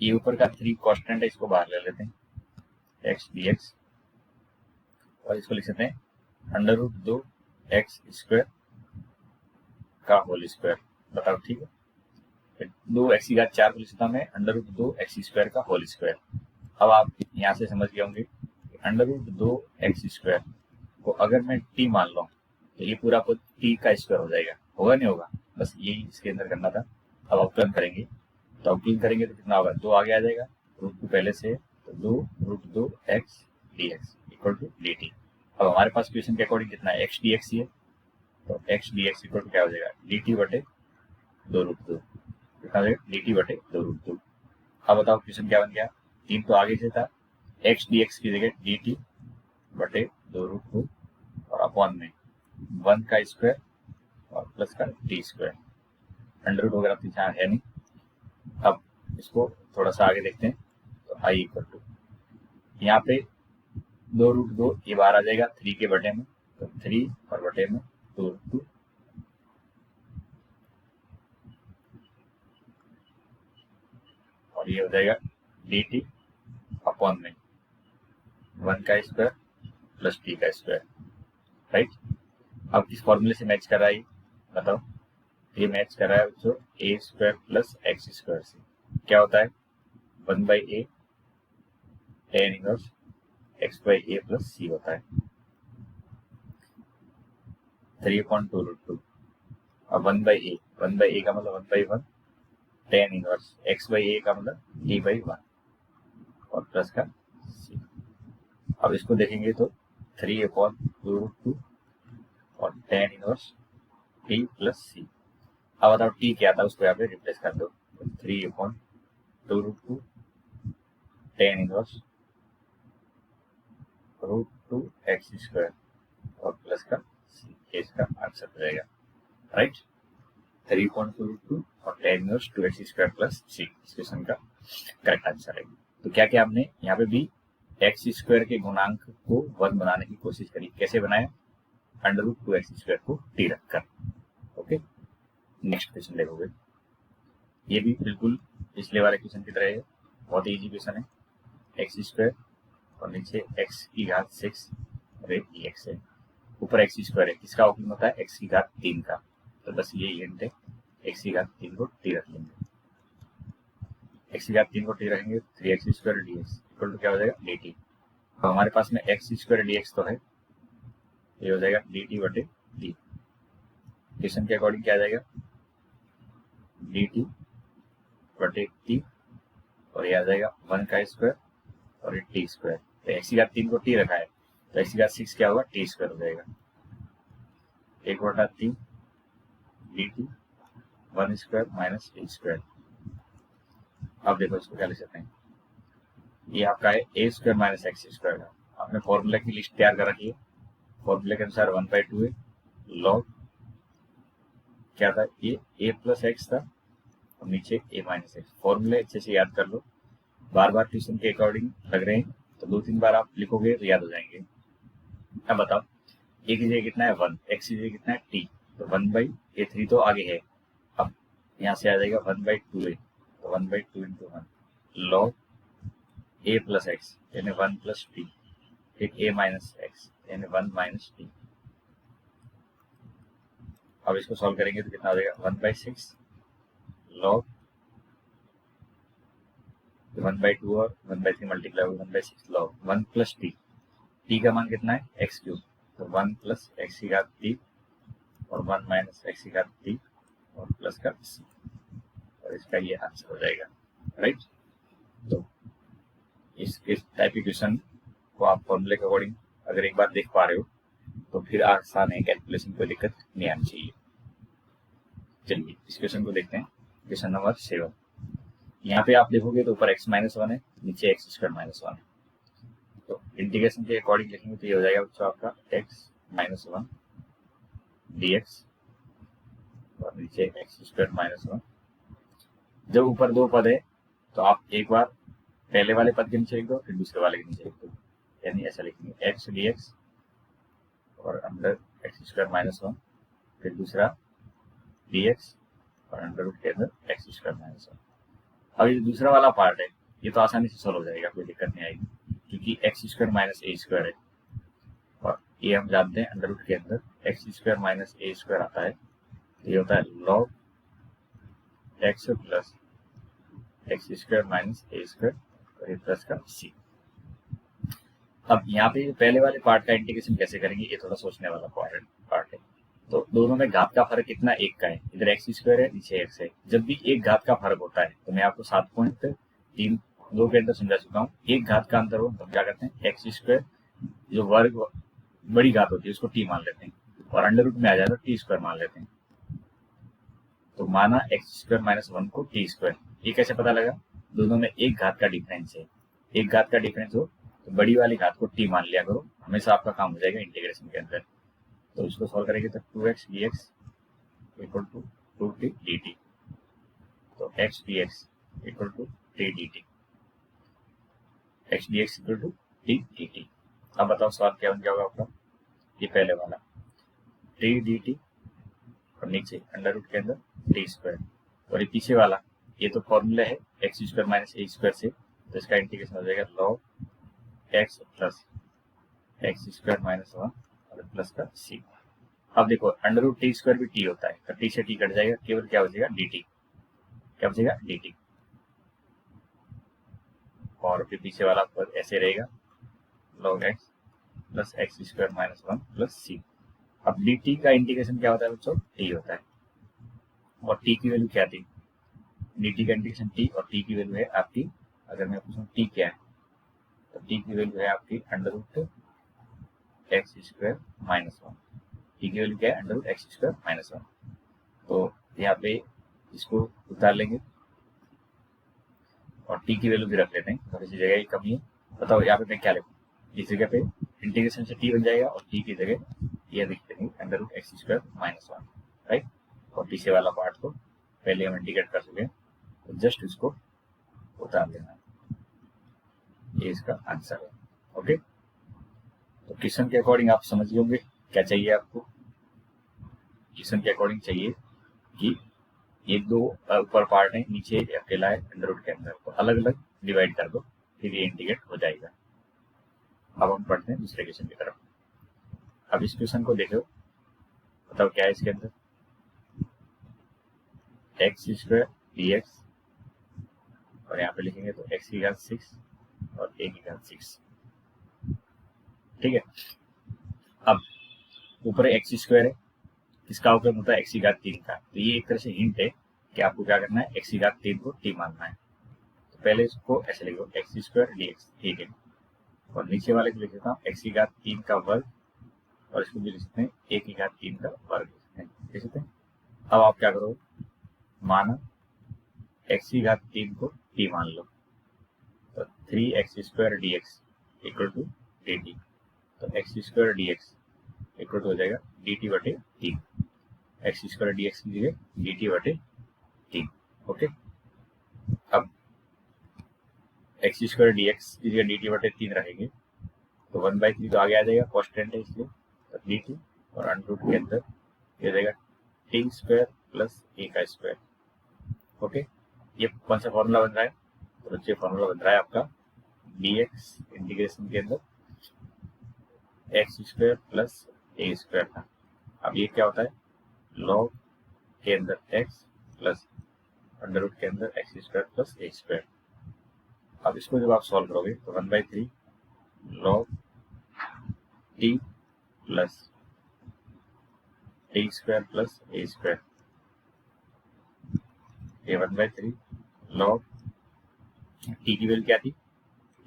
ये ऊपर का 3 कांस्टेंट है इसको बाहर ले लेते हैं, एक्स dx, और इसको लिख सकते हैं अंडर रूट 2 एक्स स्क्वायर का होल स्क्वायर। बताओ ठीक है, फिर 2 एक्स की घात 4 को लिख सकता मैं अंडर रूट 2 एक्स स्क्वायर का होल स्क्वायर। अब आप यहाँ से समझ गए होंगे अंडर रूट 2 एक्स स्क्वायर को अगर मैं टी मान लूँ तो ये पूरा पद टी का स्क्वायर हो जाएगा, होगा नहीं होगा, बस यही इसके अंदर करना था। अब अवकलन करेंगे तो अवकलन करेंगे तो कितना होगा, 2 आगे आ जाएगा, रूट 2 पहले से, तो 2 root 2 x d x equal to d t. अब हमारे पास क्वेश्चन के अकॉर्डिंग कितना है, एक्स डी एक्स ही है, तो x d x equal to क्या हो जाएगा, डी टी बटे 2 रूट 2, कितना हो जाएगा डी टी बटे 2 रूट 2। अब बताओ क्वेश्चन क्या बन गया, 3 तो आगे से था, एक्स डी एक्स की जगह डी टी बटे 2 रूट 2 और अपॉन में 1 का स्क्वायर और प्लस का टी स्क्वायर, अंडर रूट वगैरह पीछे है नहीं। अब इसको थोड़ा सा आगे देखते हैं, तो आई इक्वल टू यहाँ पे 2 रूट 2 ये बाहर आ जाएगा 3 के बटे में, तो 3 और बटे में 2 रूट 2, और ये हो जाएगा डी टी अपॉन में 1 का स्क्वायर प्लस टी का स्क्वायर, राइट। अब किस फॉर्मूले से मैच कर रहा है ये बताओ, ये मैच कर रहा है बच्चों a square plus x square से। क्या होता है 1 by a tan inverse x by a plus c होता है, 3/2 रूट 2। अब 1 बाई ए का मतलब 1/1 टेन इनवर्स एक्स बाई ए का मतलब डी बाई 1 और प्लस का सी। अब इसको देखेंगे तो 3/2 रूट 2 और tan inverse T plus c. अब बताओ टी क्या था, उसको यहाँ पे रिप्लेस कर दो, 3/2 root 2 tan inverse root 2 x square और प्लस का सी, इसका आंसर हो जाएगा, राइट। 3/2 रूट 2 और tan inverse 2 x square plus c इस क्वेश्चन का करेक्ट आंसर है। तो क्या क्या हमने यहाँ पे भी एक्स स्क्वायर के गुणांक को 1 बनाने की कोशिश करी, कैसे बनाया, अंडर रूट 2 एक्स स्क्वायर को टी रखकर। ओके, नेक्स्ट क्वेश्चन देखोगे, ये भी बिल्कुल पिछले वाले क्वेश्चन की तरह है, बहुत इजी क्वेश्चन है। एक्स स्क्वायर और नीचे एक्स की घात 6 और एक एक्स है, ऊपर एक्स स्क्वायर है, किसका अवकलन होता है एक्स की घात 3 का, तो बस ये हिंट है, एक्स की घात 3 को टी रख लेंगे, एक्स की घात 3 को टी रखेंगे 3x square d x equal to क्या हो जाएगा डी टी। तो हमारे पास में एक्स स्क्वायर डी एक्स तो है, ये हो जाएगा डी टी बटे डी, क्वेश्चन के अकॉर्डिंग क्या आ जाएगा डी टी बटे टी, और ये आ जाएगा 1 का स्क्वायर और ये टी स्क्वायर, तो एक्स की घात 3 को टी रखा है तो एक्स की घात 6 क्या होगा टी स्क्वायर हो जाएगा, 1/3 D T 1 square minus T square. अब देखो इसको क्या लिख सकते हैं, ये आपका है a square minus x square का, आपने फॉर्मूला की लिस्ट तैयार कर रखी है, फॉर्मूले के अनुसार 1/2 है, लॉग क्या था ये ए प्लस एक्स था और नीचे ए माइनस एक्स। फॉर्मूले अच्छे से याद कर लो, बार बार ट्यूशन के अकॉर्डिंग लग रहे हैं तो 2-3 बार आप लिखोगे तो याद हो जाएंगे। अब बताओ ए की जगह कितना है 1, एक्स की जगह कितना है टी, तो 1/3 तो आगे है, अब यहाँ से आ जाएगा 1/2a, तो 1/2 into 1 log a plus x यानी 1 प्लस टी, फिर a माइनस एक्स यानी 1 माइनस टी। अब इसको सॉल्व करेंगे तो कितना आ जाएगा 1/6 लॉग 1/2 और 1/3 multiply 1/6 log 1 plus T, T का मान कितना है एक्स क्यूब, तो 1 प्लस एक्स की घात टी और 1 माइनस एक्स की घात टी और प्लस का सी, और इसका ये आंसर हो जाएगा, राइट। तो इस टाइप के क्वेश्चन को आप फॉर्मूले के अकॉर्डिंग अगर एक बार देख पा रहे हो तो फिर आसान है, कैलकुलेशन कोई दिक्कत नहीं आनी चाहिए। चलिए इस क्वेश्चन को देखते हैं, क्वेश्चन नंबर 7। यहाँ पे आप देखोगे तो ऊपर x माइनस 1 है, नीचे एक्स स्क्वायर माइनस 1 है, तो इंटीग्रेशन के अकॉर्डिंग लिखेंगे तो ये हो जाएगा बच्चों आपका x माइनस 1 dx और नीचे एक्स स्क्वायर माइनस 1। जब ऊपर दो पद है तो आप एक बार पहले वाले पद के नीचे लिख दो, फिर दूसरे वाले के नीचे लिख दो, यानी ऐसा लिखेंगे x dx और अंडर एक्स स्क्वायर माइनस 1, फिर दूसरा dx और अंडर रूट के अंदर एक्स स्क्वायर माइनस 1। अब ये दूसरा वाला पार्ट है, ये तो आसानी से सॉल्व हो जाएगा, कोई दिक्कत नहीं आएगी, क्योंकि एक्स स्क्वायर माइनस ए स्क्वायर है और ये हम जानते हैं अंडर रूट के अंदर एक्स स्क्वायर माइनस ए स्क्वायर आता है, तो ये होता है log x plus x square minus ए स्क्वायर और ये प्लस का सी। अब यहाँ पे पहले वाले पार्ट का इंटीग्रेशन कैसे करेंगे, ये थोड़ा सोचने वाला पार्ट है। तो दोनों में घात का फर्क कितना, एक का है, इधर एक्स स्क्वायर है नीचे एक्स है। जब भी एक घात का फर्क होता है तो मैं आपको 7.32 के अंदर समझा चुका हूँ, एक घात का अंतर हो तो क्या करते हैं एक्स स्क्वायर जो वर्ग बड़ी घात होती है उसको टी मान लेते हैं और अंडर रूट में आ जाए तो टी स्क्वायर मान लेते हैं। तो माना एक्स स्क्वायर माइनस 1 को टी स्क्वायर, ये कैसे पता लगा, दोनों में एक घात का डिफरेंस है, एक घात का डिफरेंस हो तो बड़ी वाली घात को टी मान लिया करो, हमेशा आपका काम हो जाएगा इंटीग्रेशन के अंदर। तो इसको सॉल्व करेंगे तो 2x dx equal to 2t dt, तो x dx equal to t dt, x dx equal to t dt। अब बताओ सवाल क्या बन गया होगा आपका, ये पहले वाला t dt और नीचे अंडर रूट के अंदर t स्क्वायर, और ये पीछे वाला ये तो फॉर्मूला है एक्स स्क्वायर माइनस ए स्क्वायर से, तो इसका इंटीग्रेशन हो जाएगा log x plus x square minus 1 और प्लस का सी। अब देखो अंडर रूट टी स्क्वायर भी टी होता है, तो टी से टी कट जाएगा, केवल क्या बचेगा dt, क्या बचेगा dt, और फिर पीछे वाला पद ऐसे रहेगा log x plus x square minus 1 plus c. अब dt का इंटीग्रेशन क्या होता है बच्चों, t होता है, और t की वैल्यू क्या थी, dt का इंटीग्रेशन t और t की वैल्यू है आपकी, अगर मैं पूछूं t क्या है तो t की वैल्यू है आपकी under root x square minus 1, t की वैल्यू क्या है under root x square minus 1। तो यहाँ पे इसको उतार लेंगे और t की वैल्यू भी रख लेते हैं, थोड़ी सी जगह की कमी है। बताओ यहाँ पे मैं क्या लिखूँ, इस जगह पे इंटीग्रेशन से t बन जाएगा और t की जगह ये लिख देंगे under root x square minus 1, right. और पीछे वाला पार्ट को पहले हम इंटीग्रेट कर चुके हैं, तो जस्ट इसको उतार देना, ये इसका आंसर है, ओके। तो क्वेश्चन के अकॉर्डिंग आप समझ होंगे क्या चाहिए आपको, क्वेश्चन के अकॉर्डिंग चाहिए कि ये दो ऊपर पार्ट है, नीचे अकेला है अंडर रूट के अंदर, तो अलग अलग डिवाइड कर दो, फिर ये इंटीग्रेट हो जाएगा। अब हम पढ़ते हैं दूसरे क्वेश्चन की तरफ। अब इस क्वेश्चन को देखो, बताओ क्या है इसके अंदर, एक्स स्क्वायर dx और यहाँ पे लिखेंगे तो x की घात 6 और a की घात 6, ठीक है। अब ऊपर एक्स स्क्वायर है, किसका अवकलन होता है एक्स की घात 3 का, तो ये एक तरह से हिंट है कि आपको क्या करना है एक्स की घात 3 को t मानना है। तो पहले इसको ऐसे लिखो एक्स स्क्वायर dx, ठीक है, और नीचे वाले को लिख देता हूँ एक्स की घात 3 का वर्ग, और इसको भी लिख सकते हैं a की घात 3 का वर्ग लिख सकते हैं। अब आप क्या करो, माना एक्स की घात 3 को t मान लो, तो 3x square dx equal to dt, तो x square dx equal to हो जाएगा dt बटे 3, एक्स स्क्वायर dx की जगह dt बटे 3, ओके। अब एक्स स्क्वायर dx की जगह dt बटे 3 रहेंगे तो 1/3 तो आगे आ जाएगा, कॉन्स्टेंट है इसलिए, तो dt और अंडर रूट के अंदर ये हो जाएगा t स्क्वायर प्लस a का स्क्वायर, ओके, ये कौन सा फॉर्मूला बन रहा है? तो बच्चे फॉर्मूला बन रहा है आपका dx इंटीग्रेशन के अंदर x square plus a square था। अब ये क्या होता है? लॉग के अंदर एक्स प्लस अंडर रूट के अंदर x square plus a square. अब इसको जब आप सॉल्व करोगे तो 1/3 log t plus t square plus a square, ये 1/3 लॉग टी की वैल्यू क्या थी?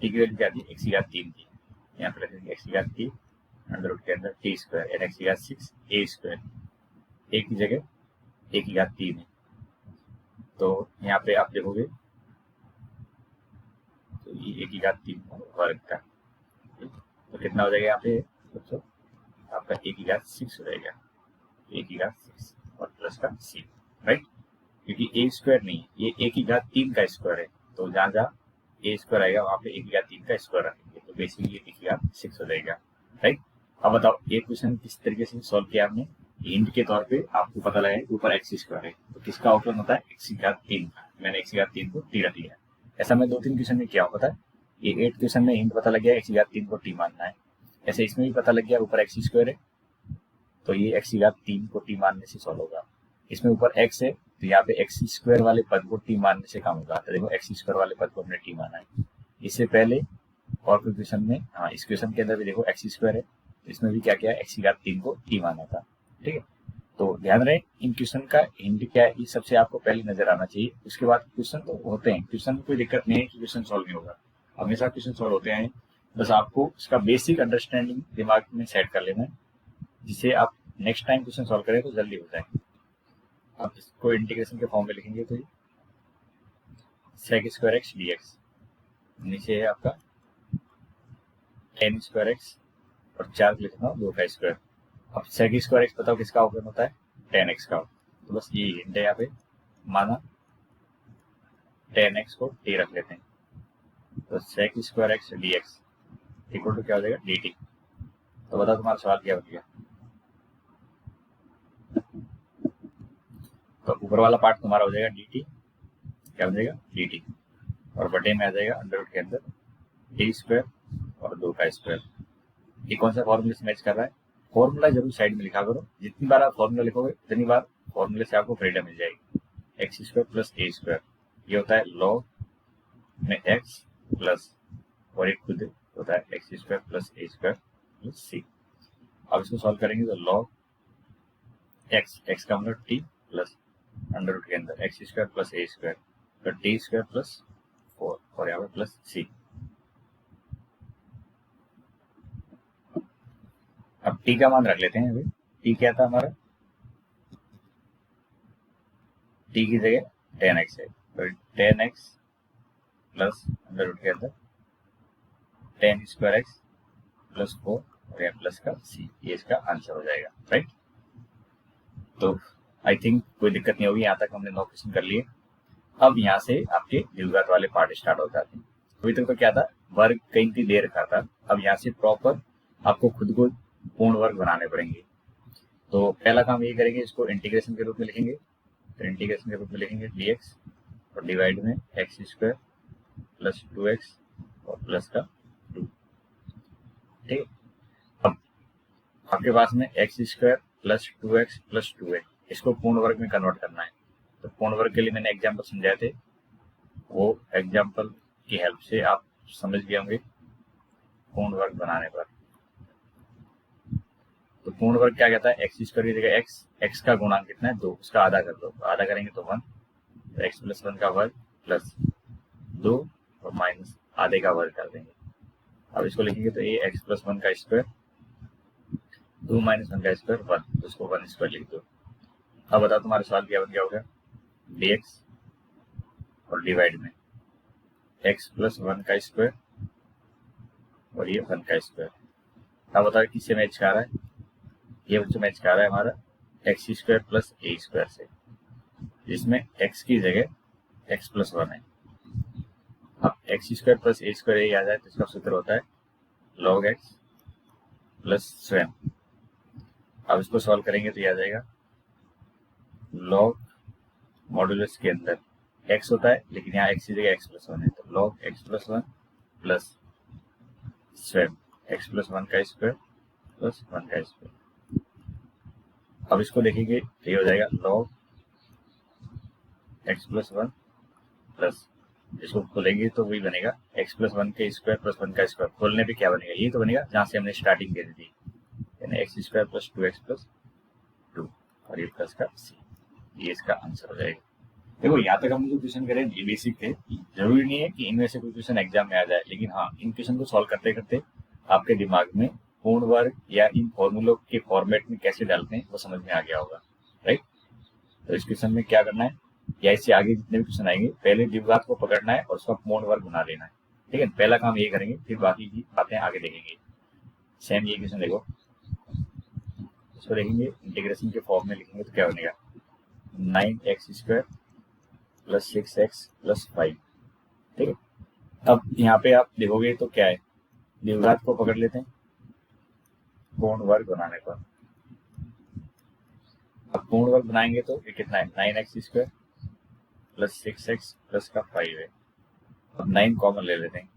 टी की वैल्यू क्या थी? x की घात 3 थी। यहाँ पे रखेंगे x की घात 3 अंडर रूट के अंदर टी स्क्वायर एंड x की घात 6 ए स्क्वायर, ए की जगह ए की घात 3 है। तो यहाँ पे आप देखोगे तो ये ए की घात 3 वर्ग का, तो कितना हो जाएगा यहाँ पे बच्चों? आपका ए की घात 6 हो जाएगा, ए की घात 6 और प्लस का सी, राइट? क्योंकि ए स्क्वायर नहीं है, ये ए की घात 3 का स्क्वायर है, तो जहाँ जहाँ ए स्क्वायर आएगा वहाँ पे ए की घात 3 का स्क्वायर रखेंगे, तो बेसिकली ए की घात 6 हो जाएगा, राइट? अब बताओ ये क्वेश्चन किस तरीके से सॉल्व किया हमने? हिंट के तौर पे आपको पता लगा कि ऊपर एक्स स्क्वायर है, तो किसका आउटपुट होता है? एक्स की घात 3 का। मैंने एक्स की घात 3 को टी रख लिया। ऐसा मैं 2-3 क्वेश्चन में किया हूँ, पता है? ये 8 क्वेश्चन में हिंट पता लग गया एक्स की घात 3 को टी मानना है। ऐसे इसमें भी पता लग गया ऊपर एक्स स्क्वायर है, तो ये एक्स की घात 3 को टी मानने से सॉल्व होगा। इसमें ऊपर एक्स है तो यहाँ पे एक्स स्क्वायर वाले पद को टी मानने से काम होगा। तो देखो एक्स स्क्वायर वाले पद को हमने टी माना है। इससे पहले और कोई क्वेश्चन में, हाँ इस क्वेश्चन के अंदर भी देखो एक्स स्क्वायर है, तो इसमें भी क्या किया? एक्स की घात 3 को टी माना था, ठीक है? तो ध्यान रहे इन क्वेश्चन का हिंट क्या है, ये सबसे आपको पहले नजर आना चाहिए। उसके बाद क्वेश्चन तो होते हैं, क्वेश्चन में कोई दिक्कत नहीं है कि क्वेश्चन सॉल्व नहीं होगा, हमेशा क्वेश्चन सॉल्व होते हैं। बस आपको इसका बेसिक अंडरस्टैंडिंग दिमाग में सेट कर लेना है, जिससे आप नेक्स्ट टाइम क्वेश्चन सॉल्व करें तो जल्दी हो जाए। आप इसको इंटीग्रेशन के फॉर्म में लिखेंगे तो sec square x d x, नीचे है आपका टेन स्क्वायर एक्स और 4 लिख रहा हूँ 2 का स्क्वायर। अब सेक स्क्वायर एक्स बताओ किसका अवकलन होता है? 10x का। तो बस ये हिंट है, यहाँ पे माना 10x को टी रख लेते हैं, तो sec square x d x equal to क्या हो जाएगा? D t. तो बताओ तुम्हारा सवाल क्या बन गया? तो ऊपर वाला पार्ट तुम्हारा हो जाएगा डी टी, क्या हो जाएगा? डी टी, और बटे में आ जाएगा अंडर रूट के अंदर टी स्क्वायर और 2 का स्क्वायर। ये कौन सा फॉर्मूले से मैच कर रहा है? फॉर्मूला जरूर साइड में लिखा करो, जितनी बार आप फॉर्मूला लिखोगे उतनी बार फॉर्मूले से आपको फ्रीडम मिल जाएगी। X square plus a square, ये होता है लॉग में एक्स प्लस, और एक खुद होता है x square plus a square plus c. अब इसको सॉल्व करेंगे तो लॉग एक्स का मतलब टी प्लस अंडर रूट के अंदर x square plus a square, तो टी स्क्वायर प्लस 4 और यहाँ पे प्लस सी। अब टी का मान रख लेते हैं। अभी टी क्या था हमारा? टी की जगह 10x है, तो 10x प्लस अंडर रूट के अंदर 10 स्क्वायर एक्स प्लस 4 और यहाँ प्लस का सी, ये इसका आंसर हो जाएगा, राइट? तो आई थिंक कोई दिक्कत नहीं होगी। यहाँ तक हमने 9 क्वेश्चन कर लिए। अब यहाँ से आपके द्विघात वाले पार्ट स्टार्ट हो जाते हैं। अभी तक तो क्या था? वर्ग कहीं की दे रखा था। अब यहाँ से प्रॉपर आपको खुद को पूर्ण वर्ग बनाने पड़ेंगे। तो पहला काम ये करेंगे, इसको इंटीग्रेशन के रूप में लिखेंगे। तो इंटीग्रेशन के रूप में लिखेंगे dx और डिवाइड में एक्स स्क्वायर प्लस 2x और प्लस का 2, ठीक है? अब आपके पास में x square plus 2x plus 2 है, इसको पूर्ण वर्ग में कन्वर्ट करना है। तो पूर्ण वर्ग के लिए मैंने एग्जाम्पल समझाए थे, वो एग्जाम्पल की हेल्प से आप समझ गए होंगे पूर्ण वर्ग बनाने पर। तो पूर्ण वर्ग क्या कहता है? एक्स स्क्वायर की जगह एक्स का गुणांक कितना है? 2, उसका आधा कर दो, आधा करेंगे तो 1, तो एक्स प्लस 1 का वर्ग प्लस 2 और माइनस आधे का वर्ग कर देंगे। अब इसको लिखेंगे तो ये एक्स प्लस 1 का स्क्वायर 2 माइनस 1 का स्क्वायर 1, तो उसको 1 स्क्वायर लिख दो। अब बताओ तुम्हारा सवाल क्या बन गया होगा? dx और डिवाइड में एक्स प्लस 1 का स्क्वायर और ये 1 का स्क्वायर। अब बताओ किससे मैच कर रहा है? ये बच्चों मैच कर रहा है हमारा x square plus a square से, जिसमें एक्स की जगह एक्स प्लस 1 है। अब x square plus a square ये आ जाए तो इसका सूत्र होता है लॉग एक्स प्लस स्वयं। अब इसको सॉल्व करेंगे तो ये आ जाएगा लॉग मॉडुलस के अंदर एक्स होता है, लेकिन यहाँ एक्स की जगह एक्स प्लस वन है, तो log x plus one plus स्वयं एक्स प्लस वन का स्क्वायर प्लस वन का स्क्वायर। अब इसको देखेंगे तो ये हो जाएगा log x plus one plus, इसको खोलेंगे तो वही बनेगा एक्स प्लस वन के स्क्वायर प्लस वन का स्क्वायर। खोलने पे क्या बनेगा, ये तो बनेगा जहाँ से हमने स्टार्टिंग दे दी थी, यानी x square plus two x plus two और ये प्लस का सी, ये इसका आंसर हो जाएगा। देखो यहाँ तक हम जो क्वेश्चन करें ये बेसिक थे, जरूरी नहीं है कि इनमें से कोई क्वेश्चन एग्जाम में आ जाए, लेकिन हाँ इन क्वेश्चन को सॉल्व करते करते आपके दिमाग में पूर्ण वर्ग या इन फॉर्मूलों के फॉर्मेट में कैसे डालते हैं वो समझ में आ गया होगा, राइट। तो इस क्वेश्चन में क्या करना है, या इससे आगे जितने भी क्वेश्चन आएंगे पहले द्विघात को पकड़ना है और उसका पूर्ण वर्ग बना लेना है, ठीक है। पहला काम ये करेंगे, फिर बाकी की बातें आगे देखेंगे। सेम ये क्वेश्चन देखो, इसको देखेंगे इंटीग्रेशन के फॉर्म में लिखेंगे तो क्या बनेगा 9x square plus 6x plus 5, ठीक है। अब यहाँ पे आप देखोगे तो क्या है, द्विघात को पकड़ लेते हैं पूर्ण वर्ग बनाने पर। अब पूर्ण वर्ग बनाएंगे तो ये कितना है 9x square plus 6x plus का 5 है। अब 9 कॉमन ले लेते हैं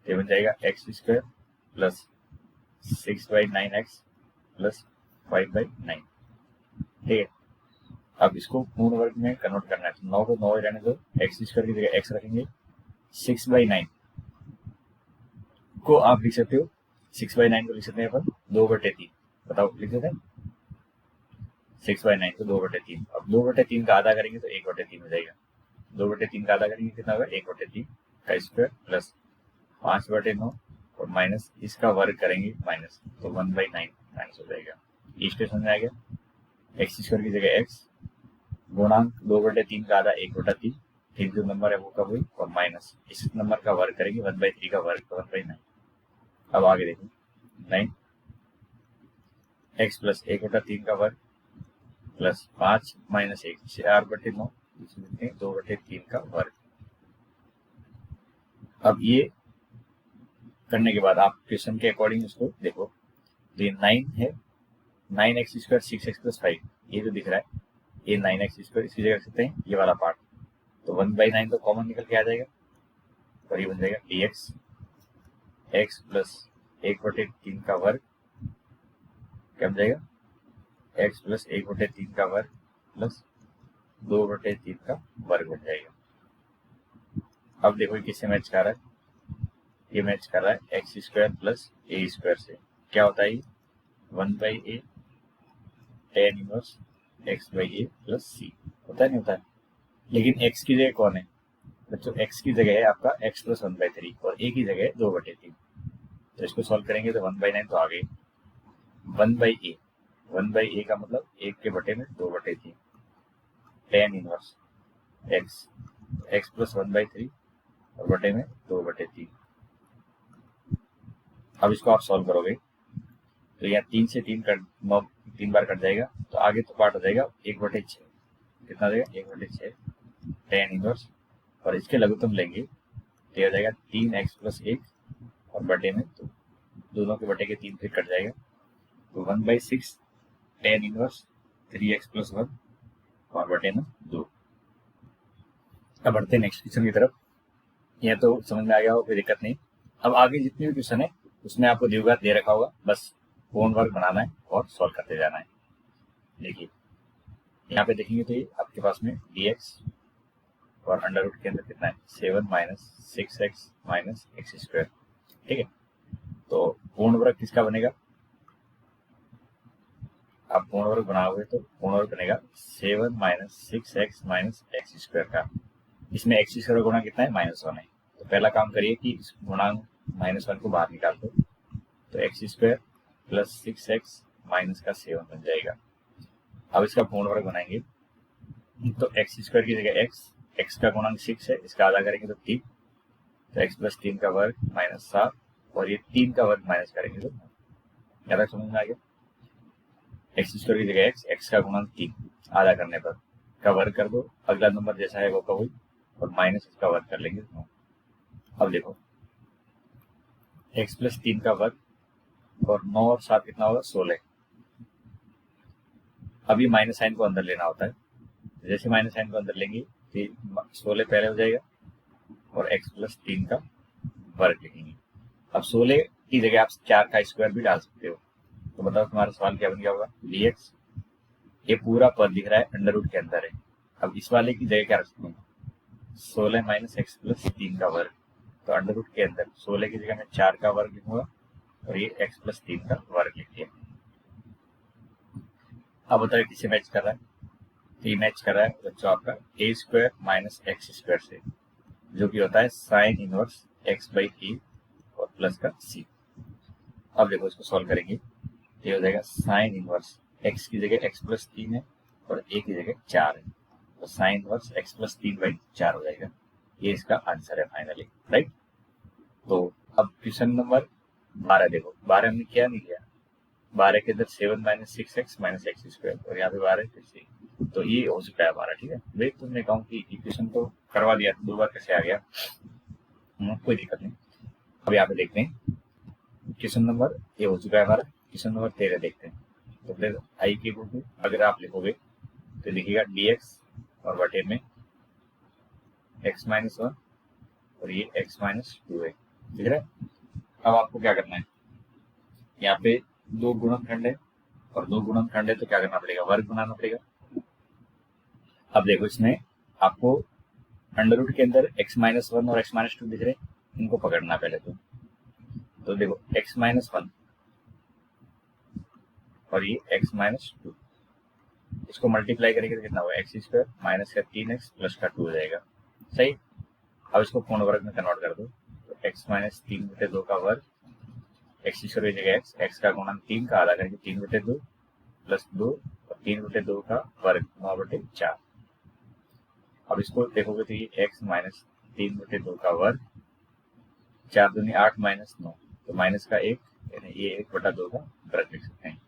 तो बन जाएगा x square plus 6/9x plus 5/9, ठीक है। अब इसको पूर्ण वर्ग में कन्वर्ट करना है तो 9 को 9 ही रहने दो, एक्स स्क्वायर की जगह एक्स रखेंगे। 6/9 को आप लिख सकते हो, 6/9 को लिख सकते हैं अपन 2/3, बताओ लिख सकते हैं 6/9 को 2/3। अब 2/3 का आधा करेंगे तो 1/3 हो जाएगा, 2/3 का आधा करेंगे कितना होगा 1/3 का स्क्वायर प्लस 5/9 और माइनस इसका वर्ग करेंगे माइनस, तो 1/9 माइनस हो जाएगा। इस स्टेशन में आ गया, एक्स स्क्वायर की जगह एक्स गुणांक 2/3 का आधा 1/3, फिर जो नंबर है वो कब हुई और माइनस इस नंबर का वर्ग करेंगे 1/3 का वर्ग 1/9। अब आगे देखो 9 एक्स प्लस 1/3 का वर्ग प्लस 5 माइनस 1 4/9 2/3 का वर्ग। अब ये करने के बाद आप क्वेश्चन के अकॉर्डिंग इसको देखो, तो ये 9 है, 9x स्क्वायर 6x प्लस 5, ये जो दिख रहा है ये 9x स्क्वायर, इसकी जगह रख सकते हैं ये वाला पार्ट, तो 1/9 तो कॉमन निकल के आ जाएगा और ये बन जाएगा dx x प्लस 1/3 का वर्ग, क्या बन जाएगा x प्लस 1/3 का वर्ग प्लस 2/3 का वर्ग बन जाएगा। अब देखो ये किससे मैच कर रहा है, ये मैच कर रहा है x square plus a square से, क्या होता है ये 1/a tan inverse x/a plus c होता है, नहीं होता है। लेकिन x की जगह कौन है बच्चों, x की जगह है आपका x प्लस 1/3 और a की जगह है 2/3, तो इसको सॉल्व करेंगे तो 1/9 तो आ गई, 1/a का मतलब 1 के बटे में 2/3 tan इनवर्स x प्लस 1/3 और बटे में 2/3। अब इसको आप सॉल्व करोगे तो यहाँ 3 से 3 कट 9 3 बार कट जाएगा, तो आगे तो पार्ट हो जाएगा 1/6, कितना हो जाएगा 1/6 tan इनवर्स, और इसके लघुत्तम लेंगे तो हो जाएगा 3x प्लस 1 और बटे में 2, दोनों के बटे के 3 फिर कट जाएगा, तो 1/6 tan इनवर्स 3x प्लस 1 और बटे में 2। अब बढ़ते हैं नेक्स्ट क्वेश्चन की तरफ, यह तो समझ में आ गया हो, कोई दिक्कत नहीं। अब आगे जितने भी क्वेश्चन है उसमें आपको द्विघात दे रखा होगा, बस पूर्ण वर्ग बनाना है और सॉल्व करते जाना है। देखिए यहाँ पे देखेंगे तो ये आपके पास में dx और अंडर रूट के अंदर कितना है 7 minus 6x minus x square, ठीक है। तो पूर्ण वर्ग किसका बनेगा, आप पूर्ण वर्ग बनाओगे तो पूर्ण वर्ग बनेगा 7 minus 6x minus x square का, इसमें एक्स स्क्वायर गुणा कितना है -1 है, तो पहला काम करिए कि इस गुणांक -1 को बाहर निकाल दो, तो x square plus 6x minus का 7 बन जाएगा। अब इसका पूर्ण वर्ग बनाएंगे तो एक्स स्क्वायर की जगह x का गुणांक 6 है, इसका आधा करेंगे तो 3, तो x प्लस 3 का वर्ग माइनस 7 और ये 3 का वर्ग माइनस करेंगे तो ज़्यादा समझ में आ गया। एक्स स्क्वायर की जगह x का गुणांक 3 आधा करने पर का वर्ग कर दो, अगला नंबर जैसा है वो का वही, और माइनस इसका वर्ग कर लेंगे 9। अब देखो x प्लस 3 का वर्ग और 9 और 7 कितना होगा 16। अब ये माइनस साइन को अंदर लेना होता है, जैसे माइनस साइन को अंदर लेंगे 16 पहले हो जाएगा और x प्लस 3 का वर्ग लिखेंगे। अब 16 की जगह आप 4 का स्क्वायर भी डाल सकते हो। तो बताओ तुम्हारा सवाल क्या बन गया होगा, dx, ये पूरा पद दिख रहा है अंडर रूट के अंदर है। अब इस वाले की जगह क्या रख सकते हैं, 16 माइनस एक्स प्लस 3 का वर्ग। तो अंडर रूट के अंदर 16 की जगह मैं 4 का वर्ग लिखूंगा और ये x प्लस 3 का वर्ग लिख दिया। अब बताओ किससे मैच कर रहा है, तो ये मैच कर रहा है बच्चों आपका ए स्क्वायर माइनस एक्स स्क्वायर से, जो कि होता है साइन इनवर्स एक्स बाई ए और प्लस का सी। अब देखो इसको सॉल्व करेंगे, ये हो जाएगा साइन इनवर्स एक्स की जगह एक्स प्लस 3 है और ए की जगह 4 है, तो sine inverse x plus 3 by 4 हो जाएगा। ये इसका आंसर है फाइनली, राइट। तो अब क्वेश्चन नंबर 12 देखो, 12 हमने क्या नहीं किया, 12 के अंदर 7 minus 6x minus x square और यहाँ पे 12 फिर से, तो ये हो चुका है हमारा, ठीक है। भाई तुमने कहा कि इक्वेशन तो करवा दिया, 2 बार कैसे आ गया, कोई दिक्कत नहीं। अब यहाँ पे देखते हैं क्वेश्चन नंबर ये हो चुका है हमारा, क्वेश्चन नंबर 13 देखते हैं। तो फिर आई के बुक में अगर आप लिखोगे तो लिखिएगा dx और बटे में x माइनस 1 और ये x माइनस 2 है, ठीक है। अब आपको क्या करना है, यहाँ पे 2 गुणनखंड है और 2 गुणनखंड है तो क्या करना पड़ेगा, वर्ग बनाना पड़ेगा। अब देखो इसमें आपको अंडर रूट के अंदर x माइनस 1 और x माइनस 2 दिख रहे हैं, इनको पकड़ना पहले तो देखो x माइनस 1 और ये x माइनस 2, इसको मल्टीप्लाई करेंगे तो कितना होगा, एक्स स्क्वायर माइनस का 3x प्लस का 2 हो जाएगा, सही। अब इसको पूर्ण वर्ग में कन्वर्ट कर दो, तो x माइनस 3/2 का वर्ग, एक्स स्क्वायर की जगह एक्स का गुणन 3 का आधा करके 3/2 प्लस 2 और 3/2 का वर्ग 9/4। अब इसको देखोगे तो ये x माइनस 3/2 का वर्ग, 4 दूनी 8 माइनस 9, तो माइनस का 1 यानी ये 1/2 का वर्ग लिख सकते हैं।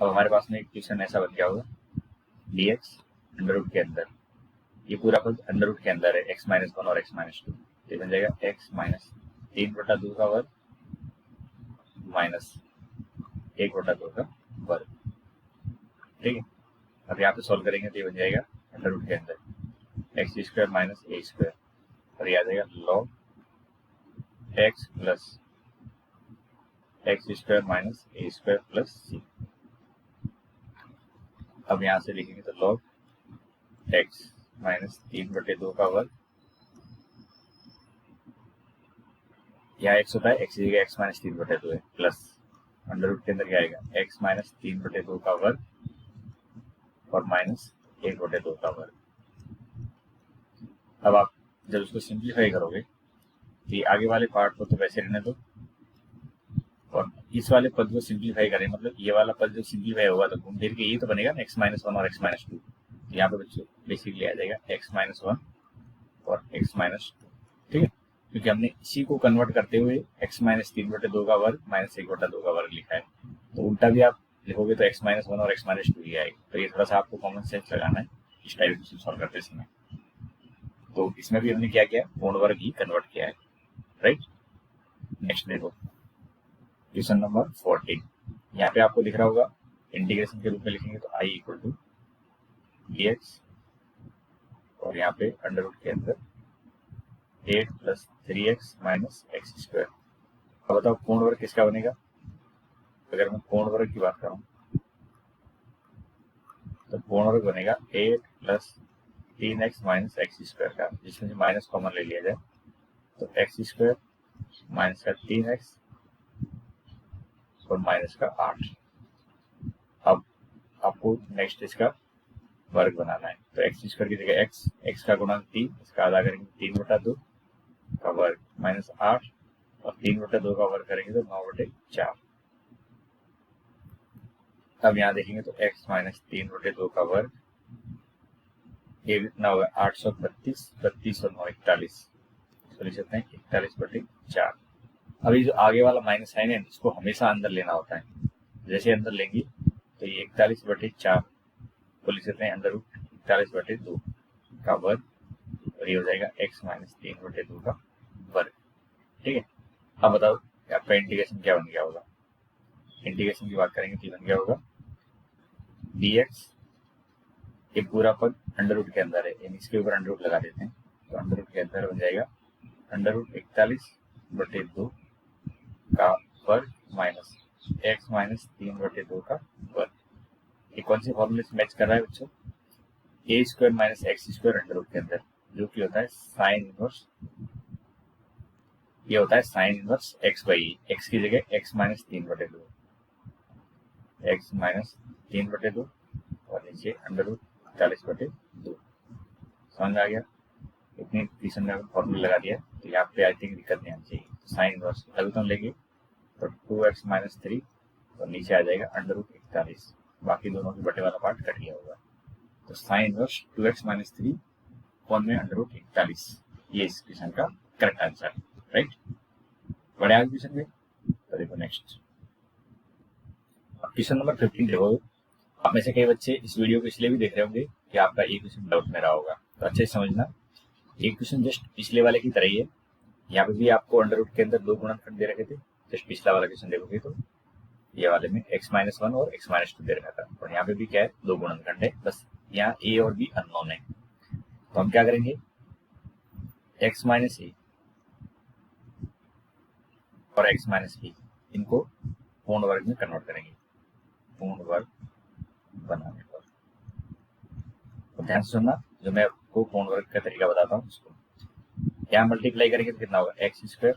अब हमारे पास में एक क्वेश्चन ऐसा बन गया होगा, dx अंडर रूट के अंदर, ये पूरा पद अंडर रूट के अंदर है x माइनस 1 और x माइनस 2, ये बन जाएगा x माइनस 3/2 का वर्ग माइनस 1/2 का वर्ग, ठीक है। अब यहाँ पे सॉल्व करेंगे तो ये बन जाएगा अंडर रूट के अंदर एक्स स्क्वायर माइनस ए स्क्वायर और ये आ जाएगा log x plus x square minus ए स्क्वायर प्लस सी। अब यहाँ से लिखेंगे तो लॉग एक्स माइनस 3/2 का वर्ग, यहाँ एक्स होता है, एक्स की जगह एक्स माइनस 3/2 है, प्लस अंडर रूट के अंदर क्या आएगा, एक्स माइनस 3/2 का वर्ग और माइनस 1/2 का वर्ग। अब आप जब इसको सिंप्लीफाई करोगे तो ये आगे वाले पार्ट को तो वैसे रहने दो और इस वाले पद को सिंप्लीफाई करें, मतलब ये वाला पद जो सिंप्लीफाई होगा तो घूम फिर के ये तो बनेगा ना x माइनस 1 और x माइनस 2, यहाँ पे बच्चों बेसिकली आ जाएगा x माइनस 1 और x माइनस 2, ठीक है, क्योंकि हमने इसी को कन्वर्ट करते हुए x माइनस 3/2 का वर्ग माइनस 1/2 का वर्ग लिखा है, तो उल्टा भी आप लिखोगे तो x माइनस 1 और x माइनस 2 ही आएगा। तो ये थोड़ा सा आपको कॉमन सेंस लगाना है इस टाइप क्वेश्चन सॉल्व करते समय। तो इसमें भी हमने क्या किया, पूर्ण वर्ग ही कन्वर्ट किया है, राइट। नेक्स्ट देखो क्वेश्चन नंबर 14, यहाँ पे आपको दिख रहा होगा इंटीग्रेशन के रूप में लिखेंगे तो i इक्वल टू dx और यहाँ पे अंडर रूट के अंदर 8 plus 3x minus x square. अब बताओ पूर्ण वर्ग किसका बनेगा, अगर मैं पूर्ण वर्ग की बात करूं तो पूर्ण वर्ग बनेगा 8 plus 3x minus x square का, जिसमें से माइनस कॉमन ले लिया जाए तो एक्स स्क्वायर माइनस का 3x और माइनस का 8। अब आपको नेक्स्ट इसका वर्ग बनाना है, तो एक्स स्क्वायर की जगह एक्स का गुणा 3, इसका आधा करेंगे 3/2 का वर्ग माइनस 8 और 3/2 का वर्ग करेंगे तो 9/4। अब यहाँ देखेंगे तो x माइनस 3/2 का वर्ग, ये कितना होगा 832, 32 और 9 41, इसको लिख सकते हैं 41/4। अभी जो आगे वाला माइनस साइन है इसको हमेशा अंदर लेना होता है, जैसे अंदर लेंगे तो ये 41/4 को लिख सकते हैं अंदर रूट 41/2 का वर्ग और ये हो जाएगा x माइनस 3/2 का वर्ग, ठीक है। अब बताओ आपका इंटीग्रेशन क्या बन गया होगा, इंटीग्रेशन की बात करेंगे तो बन गया होगा dx ये पूरा पद अंडर रूट के अंदर है, यानी इसके ऊपर अंडर रूट लगा देते हैं, तो अंडर रूट के अंदर बन जाएगा अंडर रूट 41/2 का वर्ग माइनस x माइनस 3/2 का वर्ग। ये कौन से फॉर्मूले से मैच कर रहा है बच्चों? A square minus x square under root के अंदर, जो कि होता है साइन इनवर्स, ये होता है sine inverse x by x की जगह x माइनस 3/2, एक्स माइनस 3/2 और नीचे अंडर रूट 41/2। समझ आ गया? इतनी ट्यूशन में फॉर्मूला लगा दिया, तो यहाँ पे आई थिंक दिक्कत नहीं आनी चाहिए। तो साइन इनवर्स लघुत्तम लेंगे तो 2x माइनस 3 और नीचे आ जाएगा अंडर रूट 41, बाकी दोनों के बटे वाला पार्ट कट गया होगा। तो साइन इनवर्स 2x माइनस 3 कौन में अंडर रूट 41, ये इस क्वेश्चन का करेक्ट आंसर, राइट। बड़े आगे क्वेश्चन में तो देखो नेक्स्ट क्वेश्चन नंबर 15 देखो। आप में से कई बच्चे इस वीडियो को इसलिए भी देख रहे होंगे कि आपका ये क्वेश्चन डाउट में रहा होगा, तो अच्छे से समझना। एक क्वेश्चन जस्ट पिछले वाले की तरह ही है, यहाँ पे भी आपको अंडर रूट के अंदर दो गुणनखंड दे रखे थे। जस्ट पिछला वाला क्वेश्चन देखोगे तो ये वाले में x-1 और x-2 दे रखा था, और यहाँ पे भी क्या है, दो गुणनखंड है, बस यहाँ a और b अननोन है। तो हम क्या करेंगे, x माइनस ए और x माइनस बी इनको पूर्ण वर्ग में कन्वर्ट करेंगे, पूर्ण वर्ग बनाने पर। तो ध्यान से सुनना, जो मैं आपको पूर्ण वर्ग का तरीका बताता हूँ उसको। यहाँ मल्टीप्लाई करेंगे तो कितना होगा, एक्स स्क्वायर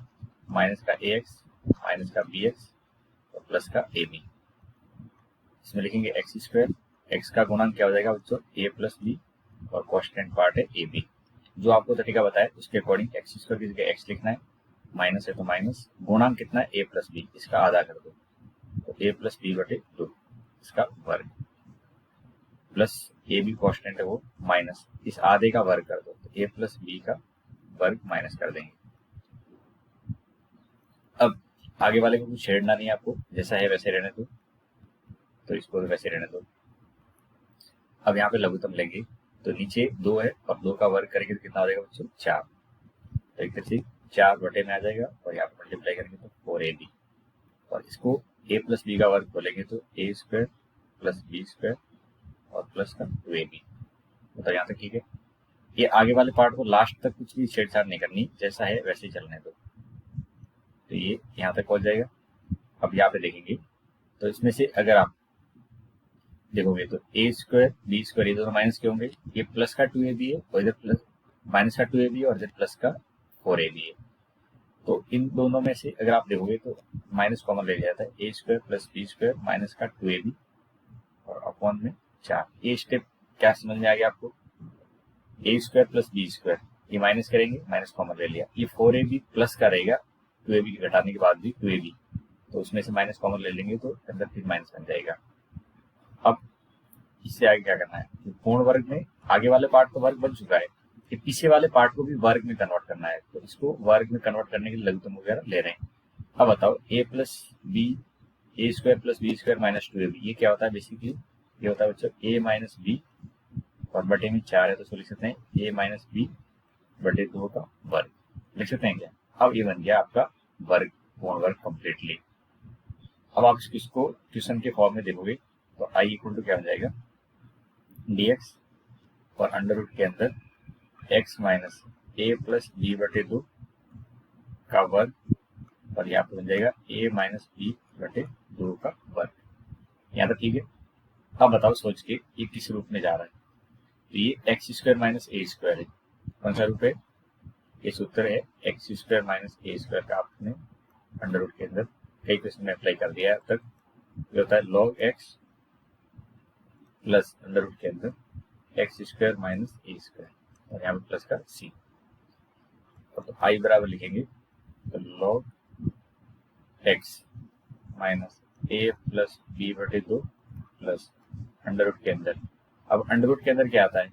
माइनस का ए एक्स माइनस का बी एक्स और प्लस का ए बी। इसमें लिखेंगे एक्स स्क्वायर, एक्स का गुणांक क्या हो जाएगा बच्चों, ए प्लस बी और कॉन्स्टेंट पार्ट है ए बी। जो आपको तरीका बताया उसके अकॉर्डिंग एक्स स्क्वायर की जगह एक्स लिखना है, माइनस है तो माइनस, गुणांक कितना है ए प्लस बी, इसका आधा कर दो तो ए प्लस बी बटे 2 इसका वर्ग, प्लस ए बी कॉन्स्टेंट है वो माइनस, इस आधे का वर्ग कर दो तो ए प्लस बी का वर्ग माइनस कर देंगे। अब आगे वाले को कुछ छेड़ना नहीं है आपको, जैसा है वैसे रहने दो, तो इसको वैसे रहने दो। अब यहाँ पे लघुत्तम लेंगे तो नीचे 2 है और 2 का वर्ग करेंगे तो कितना हो जाएगा बच्चों, 4। तो एक तरह 4 बटे में आ जाएगा और यहाँ पे मल्टीप्लाई करेंगे तो 4ab, और इसको a प्लस बी का वर्ग बोलेंगे तो a square plus B square और प्लस का 2ab। तो यहाँ तक ठीक है। ये आगे वाले पार्ट को लास्ट तक कुछ भी छेड़छाड़ नहीं करनी, जैसा है वैसे ही चलने दो। तो ये यहाँ तक पहुंच जाएगा। अब यहाँ पे देखेंगे तो इसमें से अगर आप देखोगे तो ए स्क्वायर बी स्क्वायर ये दोनों माइनस के होंगे, ये प्लस का 2ab है और इधर प्लस माइनस का 2ab है और इधर प्लस का 4ab है। तो इन दोनों में से अगर आप देखोगे तो माइनस कॉमन ले लिया जाता है, a square plus B square minus का 2ab और अपॉन में 4। ये स्टेप क्या समझ में आ गया आपको, ए स्क्वायर प्लस बी स्क्वायर ये माइनस करेंगे, माइनस कॉमन ले लिया, ये 4ab प्लस का रहेगा 2ab के घटाने के बाद भी 2ab, तो उसमें से माइनस कॉमन ले लेंगे तो अंदर फिर माइनस बन जाएगा। अब इससे आगे क्या करना है, पूर्ण वर्ग में आगे वाले पार्ट तो वर्ग बन चुका है, कि पीछे वाले पार्ट को भी वर्ग में कन्वर्ट करना है, तो इसको वर्ग में कन्वर्ट करने के लिए लघुत्तम वगैरह ले रहे हैं। अब बताओ a plus b, a square plus B square minus 2ab ये क्या होता है, बेसिकली ये होता है बच्चों ए माइनस बी और बटे में 4 है तो इसको लिख सकते हैं ए माइनस बी बटे 2 का वर्ग, लिख सकते हैं क्या। अब ये बन गया आपका वर्ग, पूर्ण वर्ग कंप्लीटली। अब आप इसको ट्यूशन के फॉर्म में देखोगे तो आई इक्वल टू क्या हो जाएगा, dx और अंडर रूट के अंदर x माइनस ए प्लस बी बटे 2 का वर्ग, और यहाँ पे बन जाएगा a माइनस बी बटे 2 का वर्ग। यहाँ तक ठीक है। अब बताओ सोच के ये किस रूप में जा रहा है, तो ये एक्स स्क्वायर माइनस ए स्क्वायर है, कौन सा रूप है, ये सूत्र है एक्स स्क्वायर माइनस ए स्क्वायर का, आपने अंडर रूट के अंदर कई क्वेश्चन में अप्लाई कर दिया है अब तक। ये होता है log x plus under root के अंदर एक्स स्क्वायर माइनस ए स्क्वायर और यहाँ पे प्लस का c, और तो आई बराबर लिखेंगे तो log x माइनस ए प्लस बी बटे 2 प्लस अंडर रूट के अंदर, अब अंडर रूट के अंदर क्या आता है,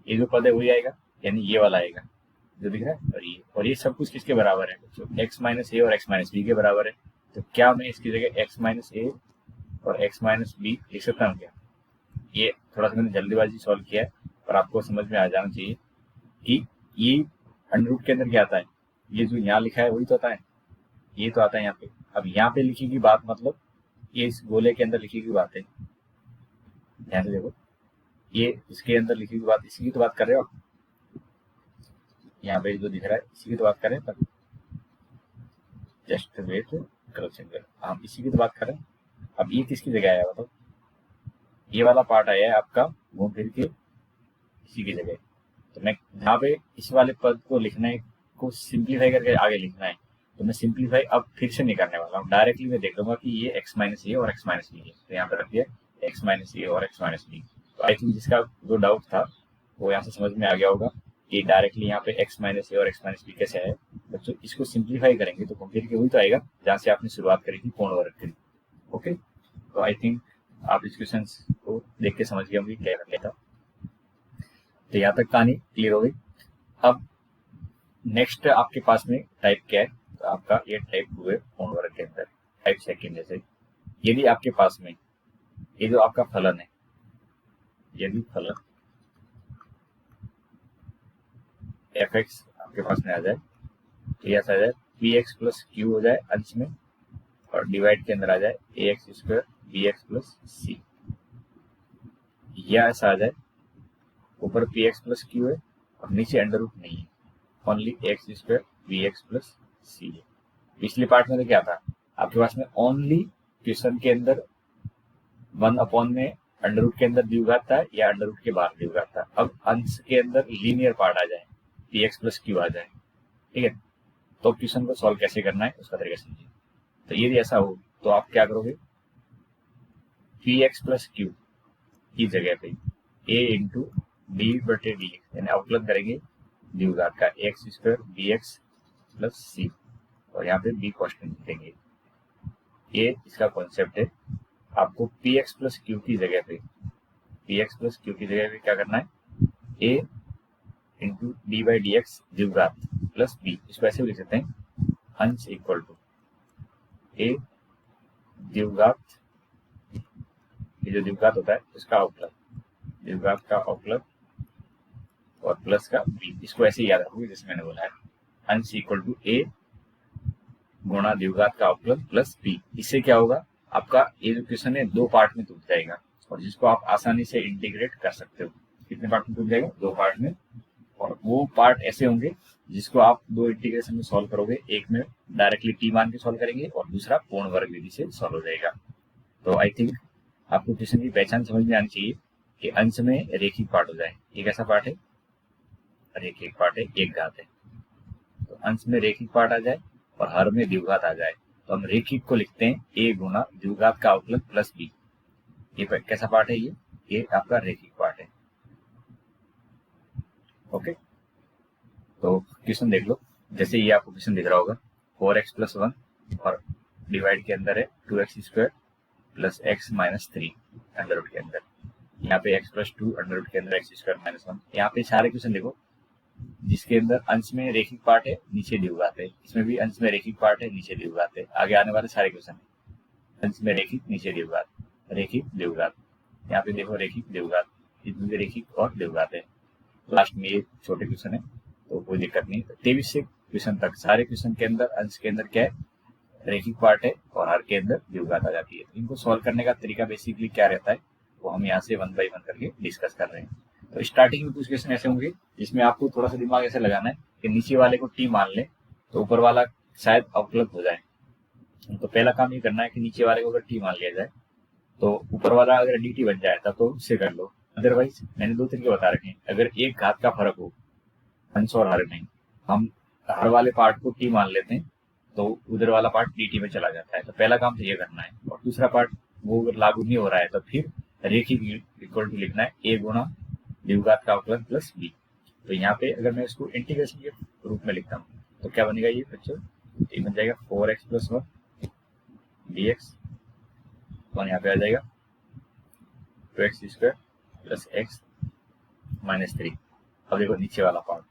ये जो पद है वही आएगा, यानी ये वाला आएगा जो दिख रहा है, और ये सब कुछ किसके बराबर है, तो x माइनस ए और x माइनस बी के बराबर है। तो क्या मैं इसकी जगह x माइनस ए और x माइनस बी लिख सकता हूँ क्या। ये थोड़ा सा मैंने जल्दीबाजी सॉल्व किया है, पर आपको समझ में आ जाना चाहिए कि ये अंडर रूट के अंदर क्या आता है, ये जो यहाँ लिखा है वही तो आता है, ये तो आता है यहाँ पे। अब यहाँ पे लिखी गई बात मतलब ये इस गोले के अंदर लिखी गई बात है, ध्यान से देखो, ये इसके अंदर लिखी हुई बात, इसी की तो बात कर रहे हो आप, यहाँ पे जो दिख रहा है इसी की तो बात कर रहे हैं। पर जस्ट वेट, करेक्शन कर, हम इसी की तो बात कर रहे हैं। अब ये किसकी जगह आया बताओ, ये वाला पार्ट आया है आपका घूम फिर के इसी की जगह। तो मैं जहाँ पे इस वाले पद को लिखना है, को सिंप्लीफाई करके आगे लिखना है, तो मैं सिंप्लीफाई अब फिर से नहीं करने वाला हूँ, डायरेक्टली मैं देख लूंगा कि ये एक्स माइनस ए और एक्स माइनस बी है, तो यहाँ पे रख दिया एक्स माइनस ए और एक्स माइनस बी। तो आई थिंक जिसका जो डाउट था वो यहाँ से समझ में आ गया होगा कि डायरेक्टली यहाँ पे एक्स माइनस ए और एक्स माइनस बी कैसे है। बच्चों इसको सिंप्लीफाई करेंगे तो घूम फिर के वही तो आएगा जहाँ से आपने शुरुआत करी थी पूर्ण वर्ग की। ओके, तो आई थिंक आप इस क्वेश्चन को देख के समझ गए होंगे क्या करने था। तो यहाँ तक कहानी क्लियर हो गई। अब नेक्स्ट आपके पास में टाइप क्या है, तो आपका ये टाइप 2 है पूर्ण वर्ग के अंदर। टाइप सेकंड जैसे यदि आपके पास में ये जो आपका फलन है, यदि फलन एफ एक्स आपके पास में आ जाए तो यह आ जाए पी एक्स प्लस क्यू हो जाए अंश में, और डिवाइड के अंदर आ जाए a x square b x plus c, या ऐसा आ जाए ऊपर पी एक्स प्लस क्यू है और नीचे अंडर रूट नहीं है, only x square b x plus c है। पिछले पार्ट में तो क्या था आपके पास में, ओनली क्वेश्चन के अंदर 1 में अंडर रूट के अंदर द्विघात था या अंडर रूट के बाहर द्विघात था। अब अंश के अंदर लीनियर पार्ट आ जाए, पी एक्स प्लस क्यू आ जाए, ठीक है। तो क्वेश्चन को सॉल्व कैसे करना है उसका तरीका समझिए। तो यदि ऐसा हो तो आप क्या करोगे, पी एक्स प्लस क्यू की जगह पे ए इंटू डी बटे डी एक्स यानी अवकलन करेंगे द्विघात का x square b x plus c, और यहाँ पे बी कॉन्स्टेंट देंगे। ये इसका कॉन्सेप्ट है। आपको पी एक्स प्लस क्यू की जगह पे क्या करना है, a into d by d x द्विघात प्लस बी, इसको ऐसे भी लिख सकते हैं अंश इक्वल टू ए द्विघात, ये जो द्विघात होता है उसका अवकलन, द्विघात का अवकलन और प्लस का बी, इसको ऐसे याद रखोगे जैसे मैंने बोला है अंश इक्वल टू ए गुणा द्विघात का अवकलन प्लस बी। इससे क्या होगा, आपका ये जो क्वेश्चन है 2 पार्ट में टूट जाएगा और जिसको आप आसानी से इंटीग्रेट कर सकते हो। कितने पार्ट में टूट जाएगा, 2 पार्ट में, और वो पार्ट ऐसे होंगे जिसको आप 2 इंटीग्रेशन में सॉल्व करोगे, एक में डायरेक्टली टी मान के सॉल्व करेंगे और दूसरा पूर्ण वर्ग विधि से सॉल्व हो जाएगा। तो आई थिंक आपको क्वेश्चन की पहचान समझ में आनी चाहिए कि अंश में रेखिक पार्ट हो जाए, एक ऐसा पार्ट है रेखिक पार्ट है, एक घात है, तो अंश में रेखिक पार्ट आ जाए और हर में द्विघात आ जाए, तो हम रेखिक को लिखते हैं ए गुणा द्विघात का अवकलन प्लस बी। ये कैसा पार्ट है, ये आपका रेखिक पार्ट है। ओके, तो क्वेश्चन देख लो, जैसे ये आपको क्वेश्चन दिख रहा होगा 4x प्लस 1 और डिवाइड के अंदर है 2x square plus x minus 3 under root के अंदर, यहाँ पे x प्लस 2 अंडर रूट के अंदर x स्क्वायर माइनस 1। यहाँ पे सारे क्वेश्चन देखो जिसके अंदर अंश में रेखिक पार्ट है नीचे द्विघात है, इसमें भी अंश में रेखिक पार्ट है नीचे द्विघात है, आगे आने वाले सारे क्वेश्चन अंश में रेखिक नीचे द्विघात, रेखिक द्विघात, यहाँ पे देखो रेखिक द्विघात, इसमें भी रेखिक और द्विघात है। लास्ट में ये छोटे क्वेश्चन है तो कोई दिक्कत नहीं। 23 से क्वेश्चन तक सारे क्वेश्चन के अंदर अंश के अंदर क्या है, रेखिक पार्ट है और हर के अंदर द्विघात आ जाती है। इनको सॉल्व करने का तरीका बेसिकली क्या रहता है वो हम यहाँ से 1 बाय 1 करके डिस्कस कर रहे हैं। तो स्टार्टिंग में कुछ क्वेश्चन ऐसे होंगे जिसमें आपको थोड़ा सा दिमाग ऐसे लगाना है कि नीचे वाले को टी मान ले तो ऊपर वाला शायद अवकलन हो जाए। तो पहला काम ये करना है कि नीचे वाले को अगर टी मान लिया जाए तो ऊपर वाला अगर डी टी बन जाए तब तो उससे कर लो, अदरवाइज मैंने 2 तरीके बता रखे हैं। अगर एक घात का फर्क हो अंश और हर में, हम हर वाले पार्ट को टी मान लेते हैं तो उधर वाला पार्ट डी टी में चला जाता है, तो पहला काम तो ये करना है। और दूसरा पार्ट वो अगर लागू नहीं हो रहा है तो फिर रेखिक इक्वल टू लिखना है ए गुणा द्विघात का अवकलन प्लस बी। तो यहाँ पे अगर मैं इसको इंटीग्रेशन के रूप में लिखता हूँ तो क्या बनेगा ये बच्चों, ये बन जाएगा 4x प्लस 1 dx और यहाँ पे आ जाएगा 2x square plus x minus 3। अब देखो नीचे वाला पार्ट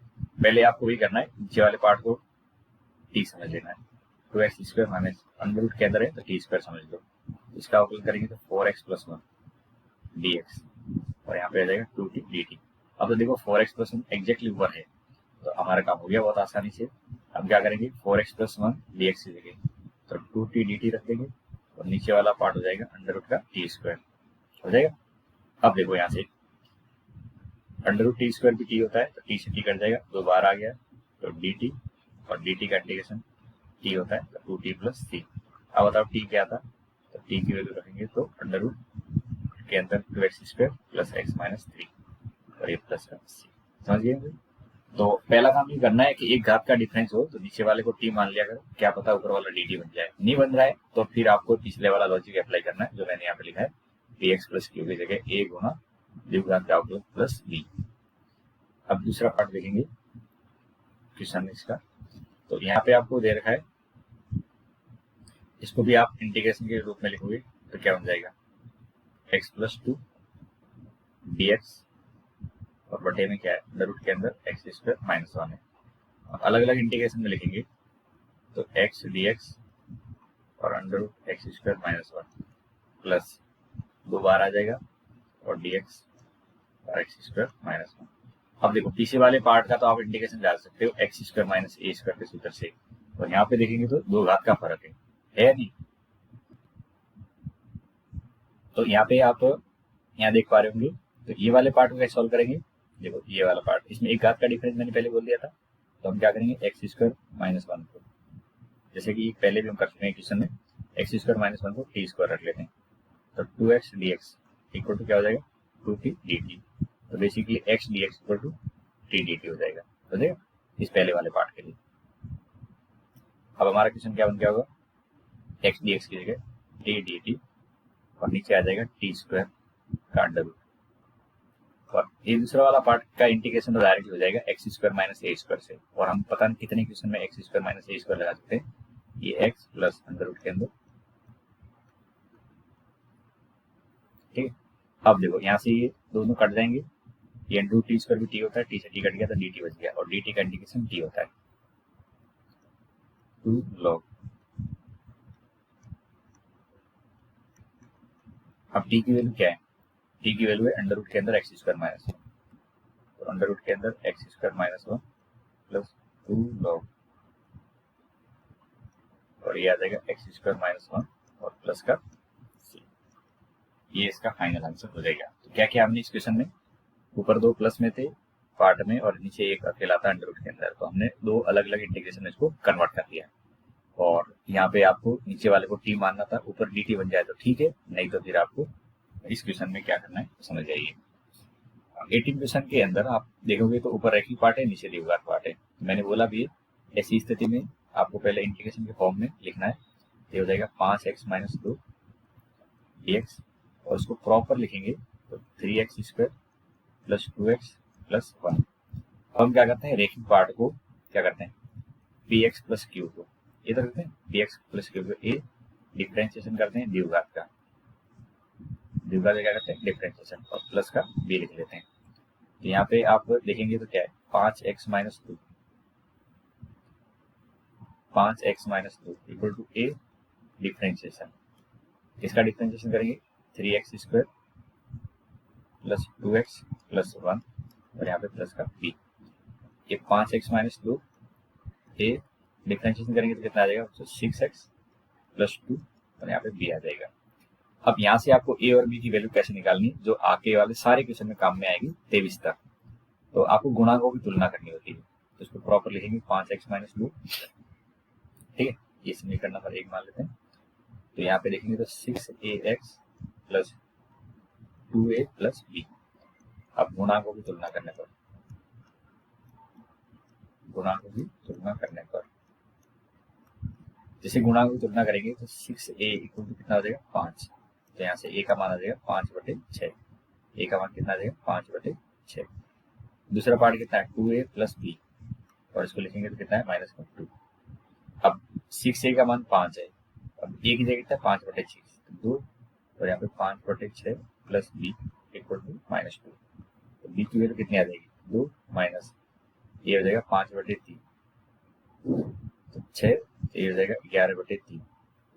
पहले आपको वही करना है, नीचे वाले पार्ट को t समझ लेना है, 2x square minus under root के अंदर है तो t स्क्वायर समझ लो, इसका अवकलन करेंगे तो 4x प्लस 1 dx और यहाँ पे आ जाएगा 2t dt। अब तो देखो 4x प्लस 1 एग्जैक्टली ऊपर है तो हमारा काम हो गया बहुत आसानी से। अब क्या करेंगे 4x प्लस 1 dx की जगह तो 2t dt रख देंगे और नीचे वाला पार्ट हो जाएगा अंडर रूट का t स्क्वायर हो जाएगा। अब देखो यहाँ से अंडर रूट टी स्क्वायर भी टी होता है, तो टी से टी कट जाएगा, 2 बार आ गया तो डी टी, और डी टी का इंटीग्रेशन टी होता है तो 2t प्लस सी। अब बताओ टी क्या था, तो टी की वैल्यू रखेंगे तो अंडर रूट के अंदर 2x square plus x minus 3 और ये प्लस का सी। समझ गए? तो पहला काम ये करना है कि एक घात का डिफरेंस हो तो नीचे वाले को टी मान लिया करो, क्या पता ऊपर वाला डी टी बन जाए। नहीं बन रहा है तो फिर आपको पिछले वाला लॉजिक अप्लाई करना है जो मैंने यहाँ पे लिखा है, पी एक्स प्लस क्यू की जगह ए गुना द्विघात का अवकलन प्लस बी। अब दूसरा पार्ट देखेंगे क्वेश्चन इसका, तो यहाँ पे आपको दे रखा है, इसको भी आप इंटीग्रेशन के रूप में लिखोगे तो क्या बन जाएगा, x प्लस 2 डी एक्स, और बटे में क्या है, अंडर रूट के अंदर एक्स स्क्वायर माइनस 1 है। अलग अलग इंटीग्रेशन में लिखेंगे तो एक्स डी एक्स और under root x square minus 1 plus 2 बार आ जाएगा और डी एक्स और एक्स स्क्वायर माइनस 1। अब देखो पीछे वाले पार्ट का तो आप इंटीग्रेशन डाल सकते हो एक्स स्क्वायर माइनस ए स्क्वायर के सूत्र से, और यहाँ पे देखेंगे तो 2 घात का फर्क है नहीं। तो यहाँ पे आप यहाँ देख पा रहे होंगे, तो ये वाले पार्ट को कैसे सॉल्व करेंगे, देखो ये वाला पार्ट, इसमें 1 घात का डिफरेंस मैंने पहले बोल दिया था, तो हम क्या करेंगे एक्स स्क्वायर माइनस 1 को, जैसे कि पहले भी हम कर चुके हैं क्वेश्चन में, एक्स स्क्वायर माइनस 1 को टी स्क्वायर रख लेते हैं, तो 2x dx इक्वल टू क्या हो जाएगा, 2t dt। तो basically x dx equal to t dt हो जाएगा, तो देखो इस पहले वाले पार्ट के लिए। अब हमारा क्वेश्चन क्या बन गया होगा, x dx की जगह t dt और नीचे आ जाएगा टी स्क्वायर का अंडर रूट, और ये दूसरा वाला पार्ट का इंटीग्रेशन तो डायरेक्ट हो जाएगा एक्स स्क्वायर माइनस ए स्क्वायर से, और हम पता नहीं कितने क्वेश्चन में एक्स स्क्वायर माइनस ए स्क्वायर लगा सकते हैं, ये एक्स प्लस अंडर रूट के अंदर। ठीक है, अब देखो यहाँ से ये दोनों कट जाएंगे, ये अंडर रूट टी स्क्वायर भी टी होता है, टी से टी कट गया तो डी टी बच गया, और डी टी का इंटीग्रेशन टी होता है 2 log। अब टी की वैल्यू क्या है, टी की वैल्यू है अंडर रूट के अंदर एक्स स्क्वायर माइनस 1, तो अंडर रूट के अंदर x square minus 1 plus 2 log, और ये आ जाएगा एक्स स्क्वायर माइनस 1 और प्लस का सी। ये इसका फाइनल आंसर हो जाएगा। तो क्या क्या हमने इस क्वेश्चन में, ऊपर 2 प्लस में थे पार्ट में और नीचे एक अकेला था अंडर रूट के अंदर, तो हमने 2 अलग अलग इंटीग्रेशन में इसको कन्वर्ट कर दिया, और यहाँ पे आपको नीचे वाले को टी मानना था, ऊपर डी टी बन जाए तो ठीक है, नहीं तो फिर आपको इस क्वेश्चन में क्या करना है समझ जाइए। 18 क्वेश्चन के अंदर आप देखोगे तो ऊपर रैखिक पार्ट है, नीचे द्विघात पार्ट है। मैंने बोला भी ऐसी स्थिति में आपको पहले इंटीग्रेशन के फॉर्म में लिखना है, ये हो जाएगा 5x माइनस 2 dx, और उसको प्रॉपर लिखेंगे तो 3x square plus 2x plus 1। हम क्या करते हैं, रेखिक पार्ट को क्या करते हैं, पी एक्स प्लस क्यू को इधर रखते हैं, पी एक्स प्लस क्यू को ए डिफ्रेंशिएशन करते हैं द्विघात का, द्विघात क्या करते हैं डिफ्रेंशिएशन, और प्लस का बी लिख लेते हैं। तो यहाँ पे आप देखेंगे तो क्या है, 5x minus 2 equal to a differentiation, इसका डिफ्रेंशिएशन करेंगे 3x square plus 2x plus 1 और यहाँ पे प्लस का b। ये 5x माइनस 2 ए डिफ्रेंशिएशन करेंगे तो कितना आ जाएगा, तो 6x प्लस 2 और यहाँ पे b आ जाएगा। अब यहाँ से आपको ए और बी की वैल्यू कैसे निकालनी, जो आगे वाले सारे क्वेश्चन में काम में आएगी 23 तक, तो आपको गुणांकों की तुलना करनी होती है, तो इसको प्रॉपर लिखेंगे 5x माइनस 2, ठीक है, ये समीकरण नंबर 1 मान लेते हैं। तो यहाँ पे देखेंगे तो 6ax plus 2a plus b। अब गुणांकों की तुलना करने पर, जैसे गुणांकों की तुलना करेंगे तो 6a इक्वल टू कितना हो जाएगा 5, तो यहाँ से a का मान आ जाएगा 5/6, a का मान कितना आ जाएगा 5/6। दूसरा पार्ट कितना है 2a प्लस b, और इसको लिखेंगे तो कितना है -2। अब 6a का मान 5 है, अब a की जगह कितना है 5/6, तो 2 और यहाँ पे 5/6 प्लस b इक्वल टू -2, तो b की वैल्यू कितनी आ जाएगी 2 माइनस ये हो जाएगा 5/3, तो 6, तो ये हो जाएगा 11/3,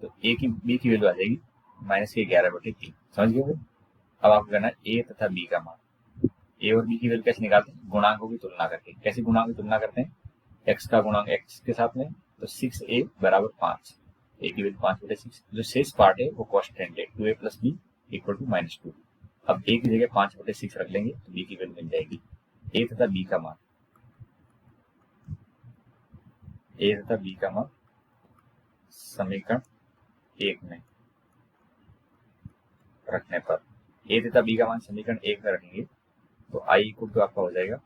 तो a की b की वैल्यू आ जाएगी -11/3। समझ गए? अब आपको करना है a तथा b का मान, a और b की वैल्यू कैसे निकालते हैं, गुणांकों की तुलना करके। कैसे गुणांक की तुलना करते हैं, x का गुणांक x के साथ में, तो 6a बराबर 5, a की वैल्यू 5/6, जो शेष पार्ट है वो कांस्टेंट है 2a plus b equal to -2। अब a की जगह 5/6 रख लेंगे तो b की वैल्यू मिल जाएगी ए तथा बी का मान, ए तथा बी का मान समीकरण 1 में रखने पर, ए तथा बी का मान समीकरण 1 में रखेंगे तो आई इक्वल टू आपका हो जाएगा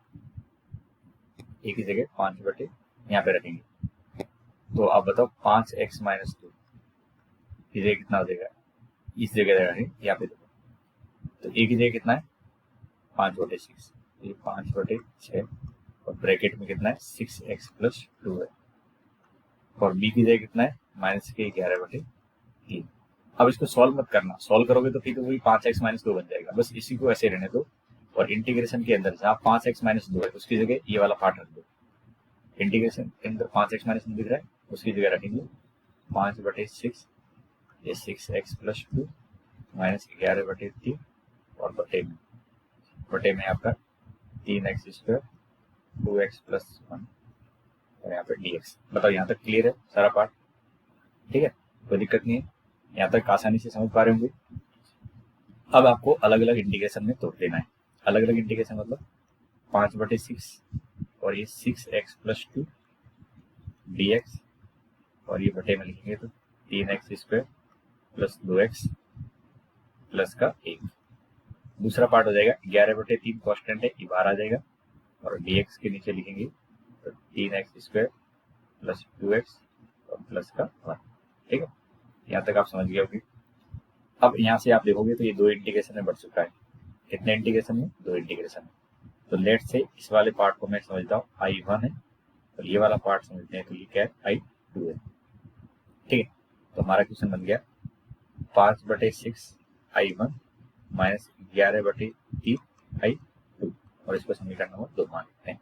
ए की जगह 5 बटे यहाँ पे रखेंगे, तो आप बताओ 5x माइनस 2 की जगह कितना हो जाएगा, इस जगह रखेंगे यहाँ पे देखो, तो ए की जगह कितना है 5/6, ये 5/6 और ब्रैकेट में कितना है 6x प्लस 2 है, और बी की जगह कितना है -11/3। अब इसको सॉल्व मत करना, सॉल्व करोगे तो फिर तो वही 5x माइनस 2 बन जाएगा, बस इसी को ऐसे रहने दो। और इंटीग्रेशन के अंदर जहाँ 5x माइनस 2 है उसकी जगह ये वाला पार्ट रख दो, इंटीग्रेशन के अंदर 5x माइनस 2 दिख रहा है उसकी जगह रखेंगे 5/6, ये 6x प्लस 2 -11/3 और बटे में आपका 3x², 2x प्लस 1 और यहाँ पे dx। बताओ यहाँ तक क्लियर है सारा पार्ट, ठीक है, कोई दिक्कत नहीं है, यहाँ तक आसानी से समझ पा रहे होंगे। अब आपको अलग अलग इंटीग्रेशन में तोड़ देना है, अलग अलग इंटीग्रेशन मतलब 5/6 और ये 6x प्लस 2 dx, और ये बटे में लिखेंगे तो 3x² प्लस 2x प्लस का 1। दूसरा पार्ट हो जाएगा 11/3 कॉन्स्टेंट है, ये बाहर आ जाएगा, और dx के नीचे लिखेंगे तो 3x² प्लस 2x और प्लस का 1। ठीक है, यहाँ तक आप समझ गए होंगे। अब यहाँ से आप देखोगे तो ये 2 इंटीग्रेशन में बढ़ चुका है, कितने इंटीग्रेशन में 2 इंटीग्रेशन में। तो लेट से इस वाले पार्ट को मैं समझता हूँ I1 है, और ये वाला पार्ट समझते हैं तो ये क्या है I2 है। ठीक है, तो हमारा क्वेश्चन बन गया 5/6 I1 माइनस 11/3 I2, और इसको समीकरण नंबर 2 मान लेते हैं।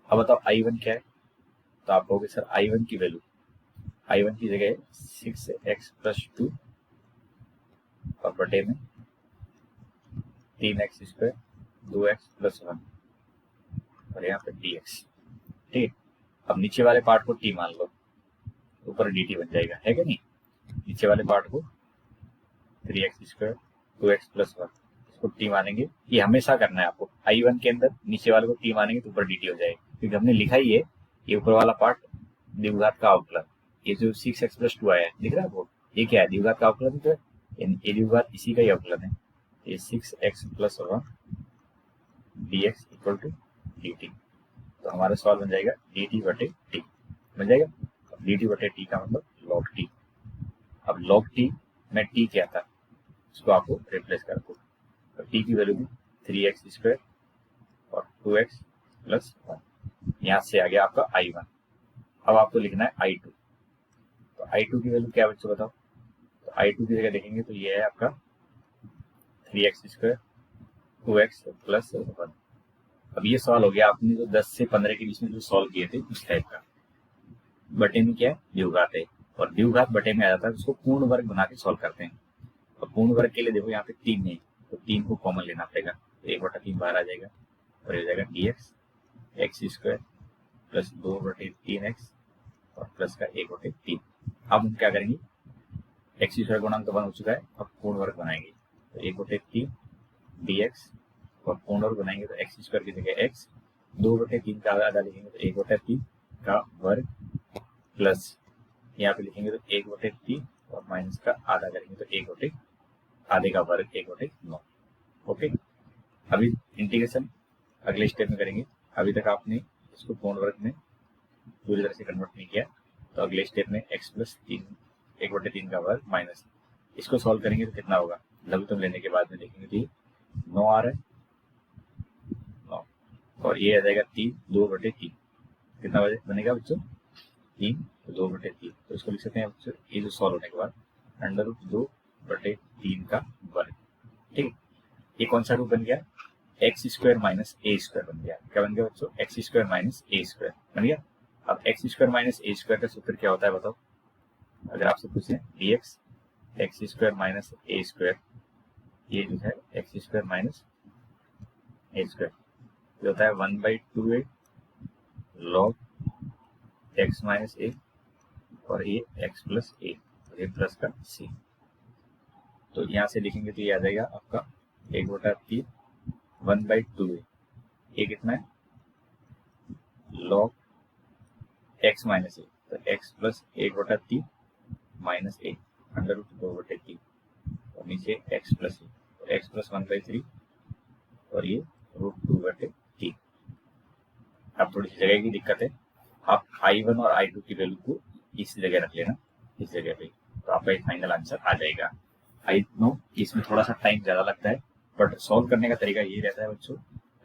अब बताओ I1 क्या है, तो आप कहोगे सर I1 की वैल्यू, I1 की जगह 6x प्लस 2 और बटे में 3x², 2x प्लस 1 और यहाँ पे dx। ठीक है, अब नीचे वाले पार्ट को t मान लो, ऊपर dt बन जाएगा, है क्या नहीं। नीचे वाले पार्ट को 3x², 2x प्लस 1 इसको t मानेंगे, ये हमेशा करना है आपको। I1 के अंदर नीचे वाले को t मानेंगे तो ऊपर dt हो जाएगा, क्योंकि हमने लिखा ही है ये ऊपर वाला पार्ट द्विघात का अवकलन। ये जो 6x प्लस 2 आया है दिख रहा है आपको, ये क्या है द्विघात का अवकलन, तो ये द्विघात इसी का ही अवकलन है। ये 6x plus 1 dx equal to dt, तो हमारा सवाल बन जाएगा dt/t बन जाएगा। dt/t का मतलब log t। अब log t में t क्या था उसको आपको रिप्लेस कर दो, तो t की वैल्यू भी 3x² और 2x प्लस 1, यहाँ से आ गया आपका I1। अब आपको लिखना है I2, तो I2 की वैल्यू क्या बच्चों बताओ, तो I2 की जगह देखेंगे तो ये है आपका 3x², 2x प्लस 1। अब ये सवाल हो गया आपने जो 10 से 15 के बीच में जो सॉल्व किए थे उस टाइप का। बटे में क्या है द्विघात है, और द्विघात बटे में आ जाता है, उसको पूर्ण वर्ग बना के सॉल्व करते हैं। और पूर्ण वर्ग के लिए देखो यहाँ पे 3 है, तो 3 को कॉमन लेना पड़ेगा, तो 1/3 बाहर आ जाएगा और ये जाएगा dx x² प्लस 2/3x और प्लस का 1/3। अब हम क्या करेंगे, x² गुणांक तो 1 हो चुका है, अब पूर्ण वर्ग बनाएंगे, तो 1/3 dx और पूर्ण वर्ग बनाएंगे तो x² की जगह x, 2/3 का आधा लिखेंगे तो 1/3 का वर्ग प्लस यहाँ पे लिखेंगे तो 1/3 और माइनस का आधा करेंगे तो 1/, आधे का वर्ग 1/9। ओके, अभी इंटीग्रेशन अगले स्टेप में करेंगे। अभी तक आपने इसको पूर्ण वर्ग में पूरी तरह से कन्वर्ट नहीं किया, तो अगले स्टेप में x प्लस 3 1/3 का वर्ग माइनस, इसको सॉल्व करेंगे तो कितना होगा, लघुत्तम लेने के बाद में देखेंगे तो 9 आ रहा है, 9 और ये आ जाएगा 3 2/3, कितना बनेगा बच्चों 3 तो 2/3, तो इसको लिख सकते हैं बच्चों ये जो सॉल्व होने के बाद √2/3 का वर्ग। ठीक है, ये कौन सा रूप बन गया, x² माइनस a² बन गया। क्या बन गया बच्चों, x² माइनस a² बन गया। अब x² माइनस a² का सूत्र क्या होता है बताओ, अगर आपसे पूछें dx x² माइनस a², ये जो है x² माइनस a², ये होता है 1/2a log x minus a और ये x प्लस a और ये प्लस का c। तो यहाँ से लिखेंगे तो ये आ जाएगा आपका 1/3 1/2a, ये कितना है log x माइनस 1, तो x plus 1/3 minus 1 under root 2/3 और नीचे x प्लस 1, तो x प्लस 1/3 और ये रूट 2/3। अब थोड़ी सी जगह की दिक्कत है, आप I1 और I2 की वैल्यू को इस जगह रख लेना, इस जगह पे, तो आपका एक फाइनल आंसर आ जाएगा। आई नो इसमें थोड़ा सा टाइम ज़्यादा लगता है, बट सॉल्व करने का तरीका ये रहता है बच्चों,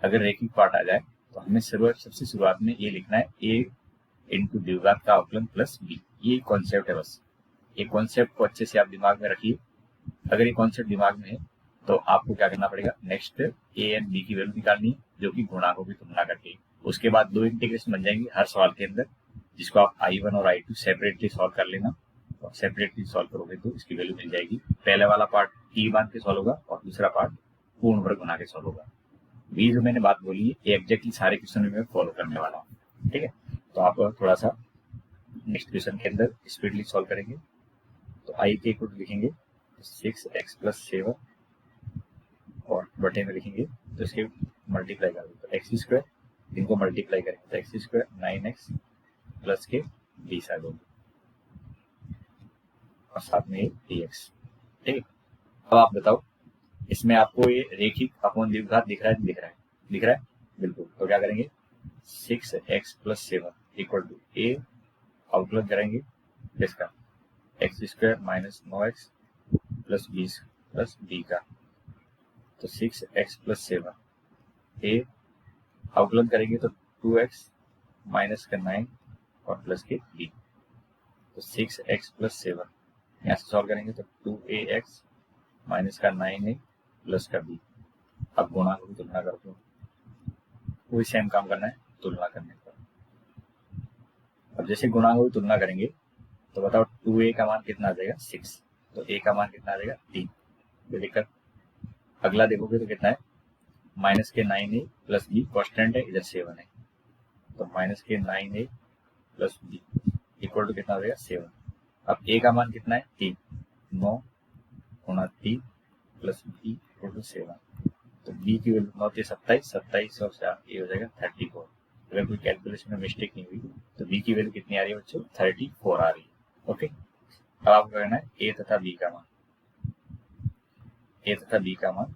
अगर रेखिक पार्ट आ जाए तो हमें सबसे शुरुआत में ये लिखना है a इंटू द्विघात का अवकलन प्लस b। ये कॉन्सेप्ट है बस, ये कॉन्सेप्ट को अच्छे से आप दिमाग में रखिए। अगर ये कॉन्सेप्ट दिमाग में है तो आपको क्या करना पड़ेगा, नेक्स्ट a एंड b की वैल्यू निकालनी है जो कि गुणांकों की तुलना करके। उसके बाद दो इंटीग्रेशन बन जाएंगे हर सवाल के अंदर, जिसको आप I1 और I2 सेपरेटली सॉल्व कर लेना, और सेपरेटली सॉल्व करोगे तो इसकी वैल्यू मिल जाएगी। पहले वाला पार्ट t बांध के सॉल्व होगा और दूसरा पार्ट पूर्ण वर्ग बना के सॉल्व होगा। ये जो मैंने बात बोली है ये एग्जैक्टली सारे क्वेश्चन में मैं फॉलो करने वाला हूँ, ठीक है। तो आप थोड़ा सा नेक्स्ट क्वेश्चन के अंदर स्पीडली सॉल्व करेंगे। तो आई के इक्वल लिखेंगे 6x प्लस 7 और बटे में लिखेंगे तो इसके मल्टीप्लाई करेंगे तो एक्स स्क्वायर, इनको मल्टीप्लाई करेंगे तो एक्स स्क्वायर 9x प्लस के 20 आ जाएंगे और साथ में dx, ठीक है। अब आप बताओ इसमें आपको ये रेखिक अपवन द्विघात दिख रहा है, दिख रहा है, दिख रहा है बिल्कुल। तो क्या करेंगे 6x plus 7 equal to a अवकलन करेंगे इसका x square minus 9x plus 20 plus b का, तो 6x प्लस 7 a अवकलन करेंगे तो 2x माइनस का 9 और प्लस के b, तो 6x प्लस 7 यहाँ से सॉल्व करेंगे तो 2ax माइनस का 9a प्लस का b। अब गुणांक की तुलना करते हो, वही सेम काम करना है तुलना करने पर। अब जैसे गुणांकों की तुलना करेंगे तो बताओ 2a का मान कितना आ जाएगा 6, तो a का मान कितना आ जाएगा 3, कोई दिक्कत। अगला देखोगे तो कितना है माइनस के 9a प्लस b, कॉन्स्टेंट है इधर 7 है, तो माइनस के 9a plus b equal to कितना हो जाएगा 7। अब a का मान कितना है 3, 9 गुणा 3 प्लस b इक्वल टू 7, तो b की वैल्यू 9 3 27, 27 और ये हो जाएगा 34। अगर कोई कैलकुलेशन में मिस्टेक नहीं हुई तो b की वैल्यू कितनी आ रही है बच्चों 34 आ रही है, ओके। अब आपको करना है a तथा b का मान, a तथा b का मान,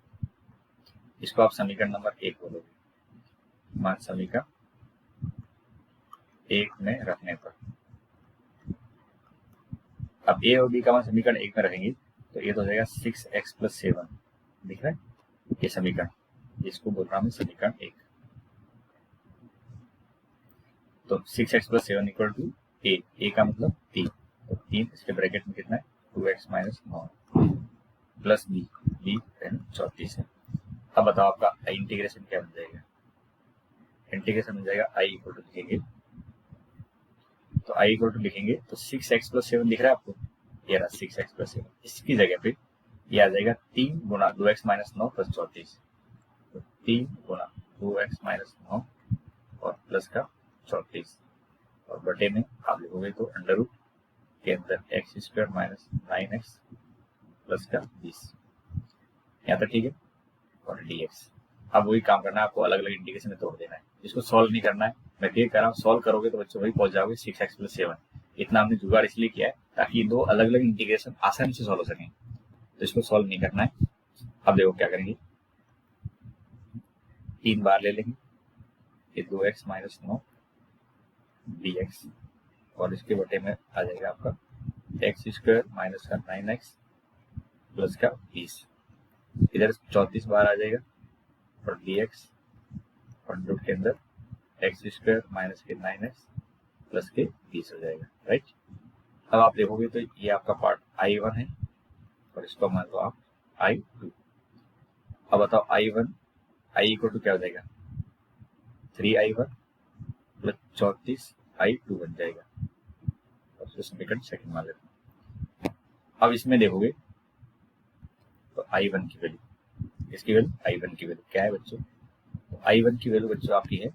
इसको आप समीकरण नंबर 1 बोलोगे, मान समीकरण 1 में रखने पर। अब a और b का मान समीकरण 1 में रखेंगे तो ये तो हो जाएगा 6x प्लस 7, दिख रहा है ये समीकरण, इसको बोल रहा हूँ समीकरण 1। तो 6x plus 7 equal to a का मतलब 3, तो 3 इसके ब्रैकेट में कितना है 2x माइनस 9 प्लस b 34 है। अब बताओ आपका इंटीग्रेशन क्या बन जाएगा, इंटीग्रेशन बन जाएगा i इक्वल टू लिखेंगे, तो i इक्वल टू लिखेंगे तो 6x प्लस 7 दिख रहा है आपको, ये रहा 6x प्लस 7, इसकी जगह पे ये आ जाएगा 3 गुणा 2x माइनस 9 प्लस 34, तो 3 गुणा 2x माइनस 9 और प्लस का 34 और बटे में आप लिखोगे तो अंडर रूट के अंदर x square minus 9x plus का 20, यहाँ तक ठीक है, और dx। अब वही काम करना है आपको, अलग अलग इंटीग्रेशन में तोड़ देना है, इसको सॉल्व नहीं करना है, मैं क्लियर कर रहा हूँ। सॉल्व करोगे तो बच्चों वही पहुंच जाओगे 6x प्लस 7। इतना हमने जुगाड़ इसलिए किया है ताकि दो अलग अलग इंटीग्रेशन आसानी से सॉल्व हो सकें, तो इसको सॉल्व नहीं करना है। अब देखो क्या करेंगे, 3 बार ले लेंगे, ये 2x माइनस 9 dx और इसके बटे में आ जाएगा आपका एक्स स्क्वायर माइनस का 9x प्लस का 20, इधर 34 बार आ जाएगा और dx और रूट के अंदर एक्स स्क्वायर माइनस के 9x प्लस के 20 हो जाएगा, राइट। अब आप देखोगे तो ये आपका पार्ट I1 है और इसको मान लो आप I2। अब बताओ I1 I इक्वल टू क्या हो जाएगा 3I1 प्लस 34I2 बन जाएगा, और समीकरण सेकंड मान लेते हैं। अब इसमें देखोगे तो I1 की वैल्यू, इसकी वैल्यू I1 की वैल्यू क्या है बच्चों, तो I1 की वैल्यू बच्चों आपकी है,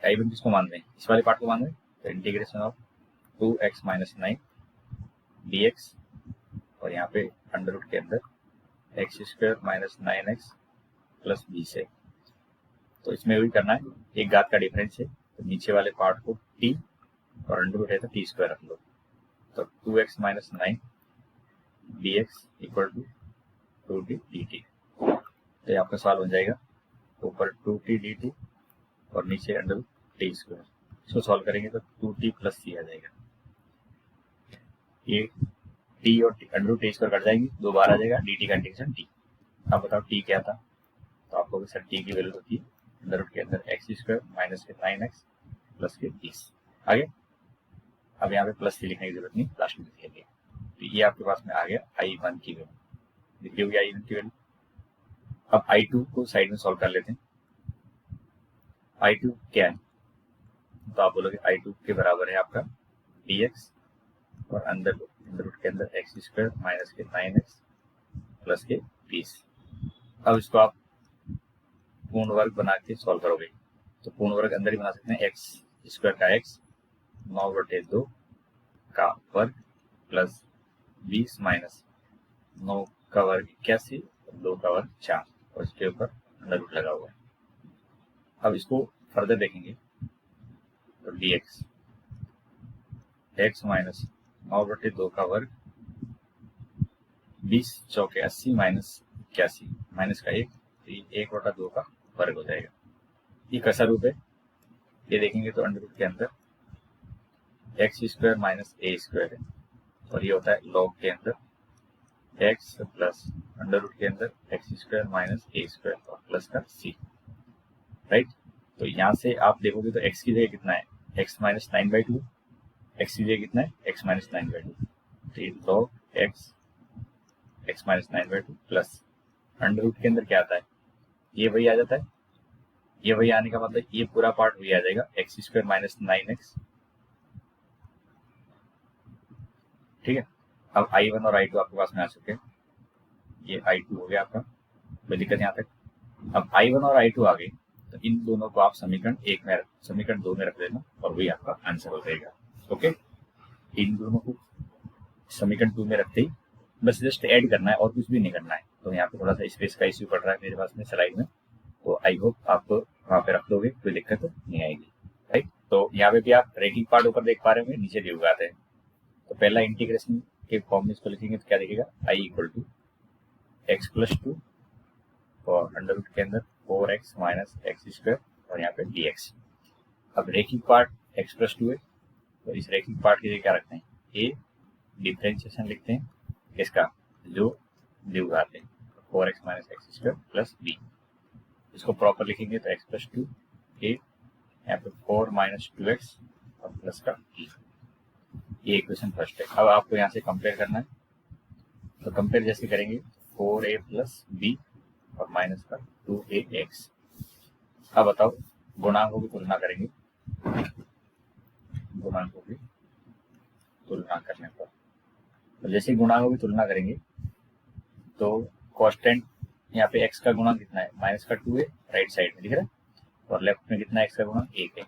I1 किसको मान रहे हैं, इस वाले पार्ट को मान रहे हैं, तो integration of 2x minus 9 dx और यहाँ पे अंडर रूट के अंदर x square minus 9x plus 20 है, तो इसमें वही करना है, एक घात का डिफरेंस है तो नीचे वाले पार्ट को टी और अंडर रूट है तो टी स्क्वायर रख लो। तो 2x minus 9 dx equal to 2t dt। तो ये आपका सवाल बन जाएगा, ऊपर 2t dt और नीचे अंडर रूट टी स्क्वायर। इसको सॉल्व करेंगे तो 2t प्लस सी आ जाएगा। ये टी और under root t square cut जाएंगे, 2 बार आ जाएगा, dt का इंटीग्रेशन t। अब बताओ टी क्या था, तो आपको सर टी की वैल्यू होती है अंडर रूट के अंदर एक्स स्क्वायर माइनस के 9x प्लस के 20। आगे अब यहाँ पे प्लस सी लिखने की जरूरत नहीं, लास्ट में लिखेंगे। तो ये आपके पास में आ गया I1 की वैल्यू, लिखी होगी I1 की वैल्यू। अब I2 को साइड में सॉल्व कर लेते हैं। I2 क्या है, तो आप बोलोगे I2 के बराबर है आपका dx और अंदर रूट के अंदर एक्स स्क्वायर माइनस के 9x प्लस के 20। अब इसको आप पूर्ण वर्ग बना के सॉल्व करोगे तो पूर्ण वर्ग अंदर ही बना सकते हैं, एक्स स्क्वायर का x 9/2 का वर्ग प्लस 20 माइनस 9 का वर्ग 81, 2 का वर्ग 4 और इसके ऊपर अंडर रूट लगा हुआ है। अब इसको फर्दर देखेंगे तो dx x माइनस 9/2 का वर्ग 20 चौके 80 माइनस 81 माइनस का 1, 1/2 का वर्ग हो जाएगा। ये कैसा रूप है ये देखेंगे तो अंडर रूट के अंदर एक्स स्क्वायर माइनस ए स्क्वायर है और ये होता है लॉग के अंदर एक्स प्लस अंडर रूट के अंदर एक्स स्क्वायर माइनस ए स्क्वायर और प्लस का सी, राइट। तो यहाँ से आप देखोगे तो एक्स की जगह कितना है, एक्स माइनस 9/2, एक्स की जगह कितना है एक्स माइनस 9/2, तो ये log x minus 9/2 plus under root के अंदर क्या आता है, ये वही आ जाता है, ये वही आने का मतलब ये पूरा पार्ट वही आ जाएगा एक्स स्क्वायर माइनस 9x, ठीक है। अब I1 और I2 आपके पास में आ चुके हैं, ये I2 हो गया आपका, कोई दिक्कत यहाँ तक। अब I1 और I2 आ गए तो इन दोनों को आप समीकरण 2 में रख देना और वही आपका आंसर हो जाएगा। ओके, इन दोनों को समीकरण 2 में रखते ही बस जस्ट ऐड करना है और कुछ भी नहीं करना है। तो यहाँ पे थोड़ा सा स्पेस का इश्यू पड़ रहा है मेरे पास में स्लाइड में, तो आई होप आप वहाँ पे रख दोगे, कोई दिक्कत नहीं आएगी, राइट। तो यहाँ पे भी आप रेटिंग पार्ट ऊपर देख पा रहे होंगे, नीचे दिए आते हैं। तो पहला इंटीग्रेशन के फॉर्म में इसको लिखेंगे तो क्या दिखेगा, I equal to x plus 2 और अंडर रूट के अंदर 4x माइनस एक्स स्क्वायर और यहाँ पे dx। अब रेखिक पार्ट x प्लस 2 है तो इस रेखिक पार्ट की जगह क्या रखते हैं, ए डिफ्रेंशिएशन लिखते हैं इसका जो द्विघात है 4x minus x square plus b. इसको प्रॉपर लिखेंगे तो x प्लस 2 ए, यहाँ पे 4 माइनस 2x और प्लस का e। ये इक्वेशन फर्स्ट है। अब आपको यहाँ से कंपेयर करना है, तो कंपेयर जैसे करेंगे 4a प्लस बी और माइनस का 2ax। अब बताओ गुणांकों की तुलना करेंगे, गुणांकों की तुलना करने पर तो जैसे गुणांकों की तुलना करेंगे तो कांस्टेंट यहाँ पे x का गुणांक कितना है, माइनस का 2 है राइट साइड में दिख रहा है और लेफ्ट में कितना है x का गुणांक 1 है,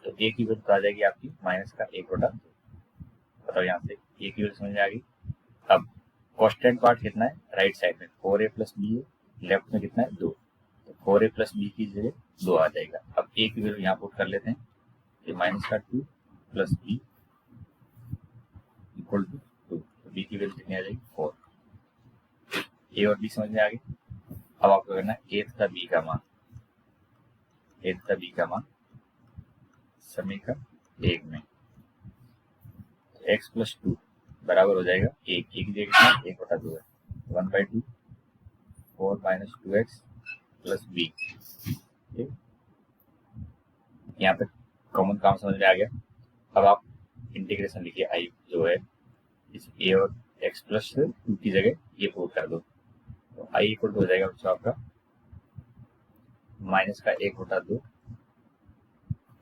तो a की वैल्यू आ जाएगी आपकी माइनस का 1/2। बताओ यहाँ से a की वैल्यू समझ में आ गई। अब कांस्टेंट पार्ट कितना है राइट साइड में 4a प्लस बी है, लेफ्ट में कितना है 2, तो 4a प्लस बी की जगह 2 आ जाएगा। अब a की वैल्यू यहाँ पुट कर लेते हैं, ये माइनस का 2 प्लस बी इक्वल टू 2, तो बी की वैल्यू कितनी आ जाएगी 4। ए और बी समझ में आ गई। अब आपको करना है ए तथा बी का मान, ए तथा बी का मान समीकरण 1 में एक्स प्लस 2 बराबर हो जाएगा 1, की जगह कितना 1/2 है 1/2 4 माइनस 2x प्लस बी। ठीक, यहाँ पे कॉमन काम समझ में आ गया। अब आप इंटीग्रेशन लिखिए आई जो है इस ए और एक्स प्लस 2 की जगह ये पुट कर दो, तो आई इक्वल टू हो जाएगा बच्चों आपका माइनस का 1/2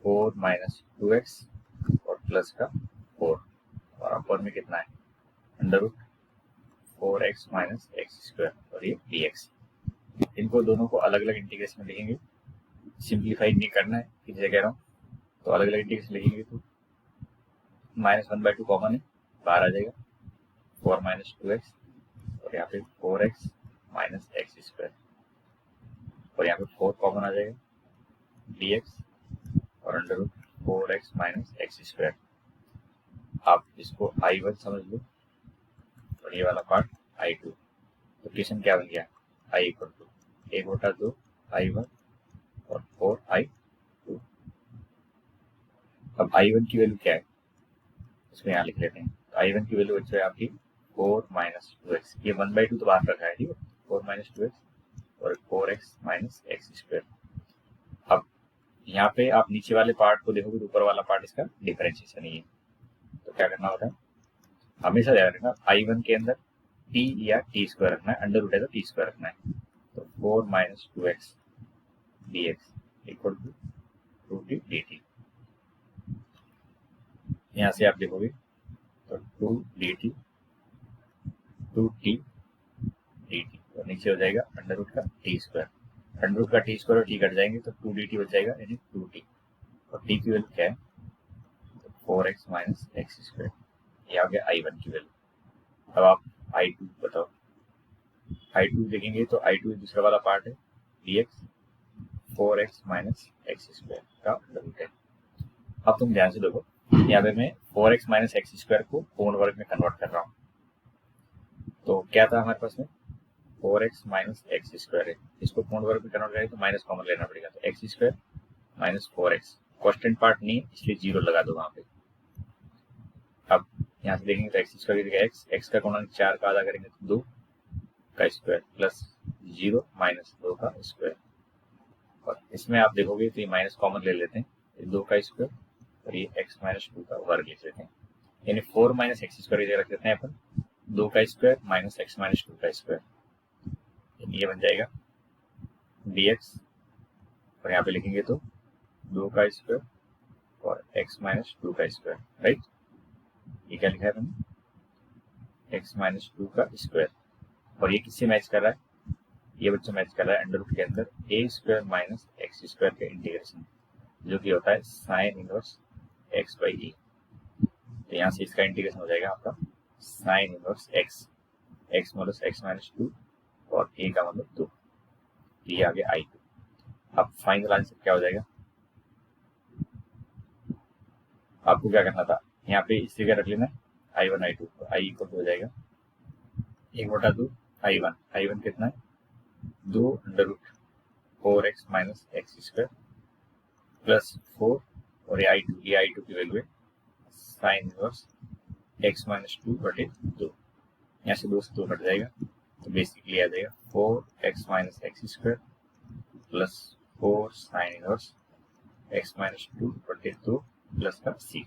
4 माइनस 2x और प्लस का 4 और अपर में कितना है under root 4x minus x square और ये dx। इनको दोनों को अलग अलग इंटीग्रेशन में लिखेंगे, सिंप्लीफाई नहीं करना है किसी जगह कह रहा हूँ, तो अलग अलग इंटीग्रेशन लिखेंगे तो माइनस 1/2 कॉमन है बाहर आ जाएगा 4 माइनस 2x और यहाँ पे 4x माइनस एक्स स्क्वायर और यहाँ पे 4 कॉमन आ जाएगा dx और under root 4x minus x square. आप इसको I1 समझ लो और ये वाला पार्ट I2। तो क्वेश्चन क्या बन गया, I इक्वल टू 1/2 I1 और 4I2। अब I1 की वैल्यू क्या है, इसको यहाँ लिख लेते हैं। तो I1 की वैल्यू बच्चों है आपकी 4 माइनस 2x, ये 1/2 तो बाहर रखा है, ठीक है, 4 माइनस 2x और 4x माइनस एक्स स्क्वायर। अब यहाँ पे आप नीचे वाले पार्ट को देखोगे तो ऊपर वाला पार्ट इसका डिफरेंशिएशन ही है। तो क्या करना होता है, हमेशा ध्यान रखना I1 के अंदर t या t स्क्वायर रखना है, अंडर रूट है तो t स्क्वायर रखना है। तो 4 minus 2x dx equal to 2t dt। यहाँ से आप देखोगे तो 2 dt 2t dt और नीचे हो जाएगा अंडर रूट का t स्क्वायर। अंडर रूट का t स्क्वायर और t कट जाएंगे तो 2 dt बच जाएगा, यानी 2t। और t की वैल्यू क्या है, तो 4x माइनस एक्स स्क्वायर। ये आ गया I1 की वैल्यू। अब आप I2 बताओ, I2 देखेंगे तो I2 दूसरा वाला पार्ट है dx 4x minus x square का अंडर रूट है। अब तुम ध्यान से देखो, यहाँ पे मैं 4x माइनस एक्स स्क्वायर को पूर्ण वर्ग में कन्वर्ट कर रहा हूँ। तो क्या था हमारे पास में, 4x माइनस एक्स स्क्वायर है, इसको पूर्ण वर्ग में कन्वर्ट करें तो माइनस कॉमन लेना पड़ेगा। तो x square minus 4x, constant part नहीं है इसलिए 0 लगा दो वहाँ पे। अब यहाँ से देखेंगे तो एक्स स्क्वायर की जगह एक्स का गुणन 4 का आधा करेंगे तो 2 का स्क्वायर प्लस 0 माइनस 2 का स्क्वायर। और इसमें आप देखोगे तो ये माइनस कॉमन ले लेते हैं, 2 का स्क्वायर और ये x माइनस 2 का वर्ग लिख लेते हैं, यानी 4 माइनस एक्स स्क्वायर रख देते हैं अपन, 2 का स्क्वायर माइनस x माइनस 2 का स्क्वायर, ये बन जाएगा dx। और यहाँ पे लिखेंगे तो 2 का स्क्वायर और x माइनस 2 का स्क्वायर, राइट। ये क्या लिखा है मैंने, x माइनस 2 का स्क्वायर। और ये किससे मैच कर रहा है, ये बच्चा मैच कर रहा है अंडर रूट के अंदर a square minus x square का इंटीग्रेशन, जो कि होता है साइन इनवर्स एक्स बाई ए। तो यहाँ से इसका इंटीग्रेशन हो जाएगा आपका साइन इनवर्स एक्स, एक्स मतलब एक्स माइनस 2 और ए का मतलब 2। ये आ गया I2। अब फाइनल आंसर क्या हो जाएगा, आपको क्या करना था, यहाँ पे इस जगह रख लेना I1 I2, तो I इक्वल हो जाएगा 1/2 I1, I1 कितना है 2 under root 4x minus x square plus 4 और ये I2 की वैल्यू है साइन इनवर्स x माइनस 2/2। यहाँ से 2 से 2 कट जाएगा तो बेसिकली आ जाएगा 4x minus x square plus 4 sine inverse x minus 2/2 plus का c,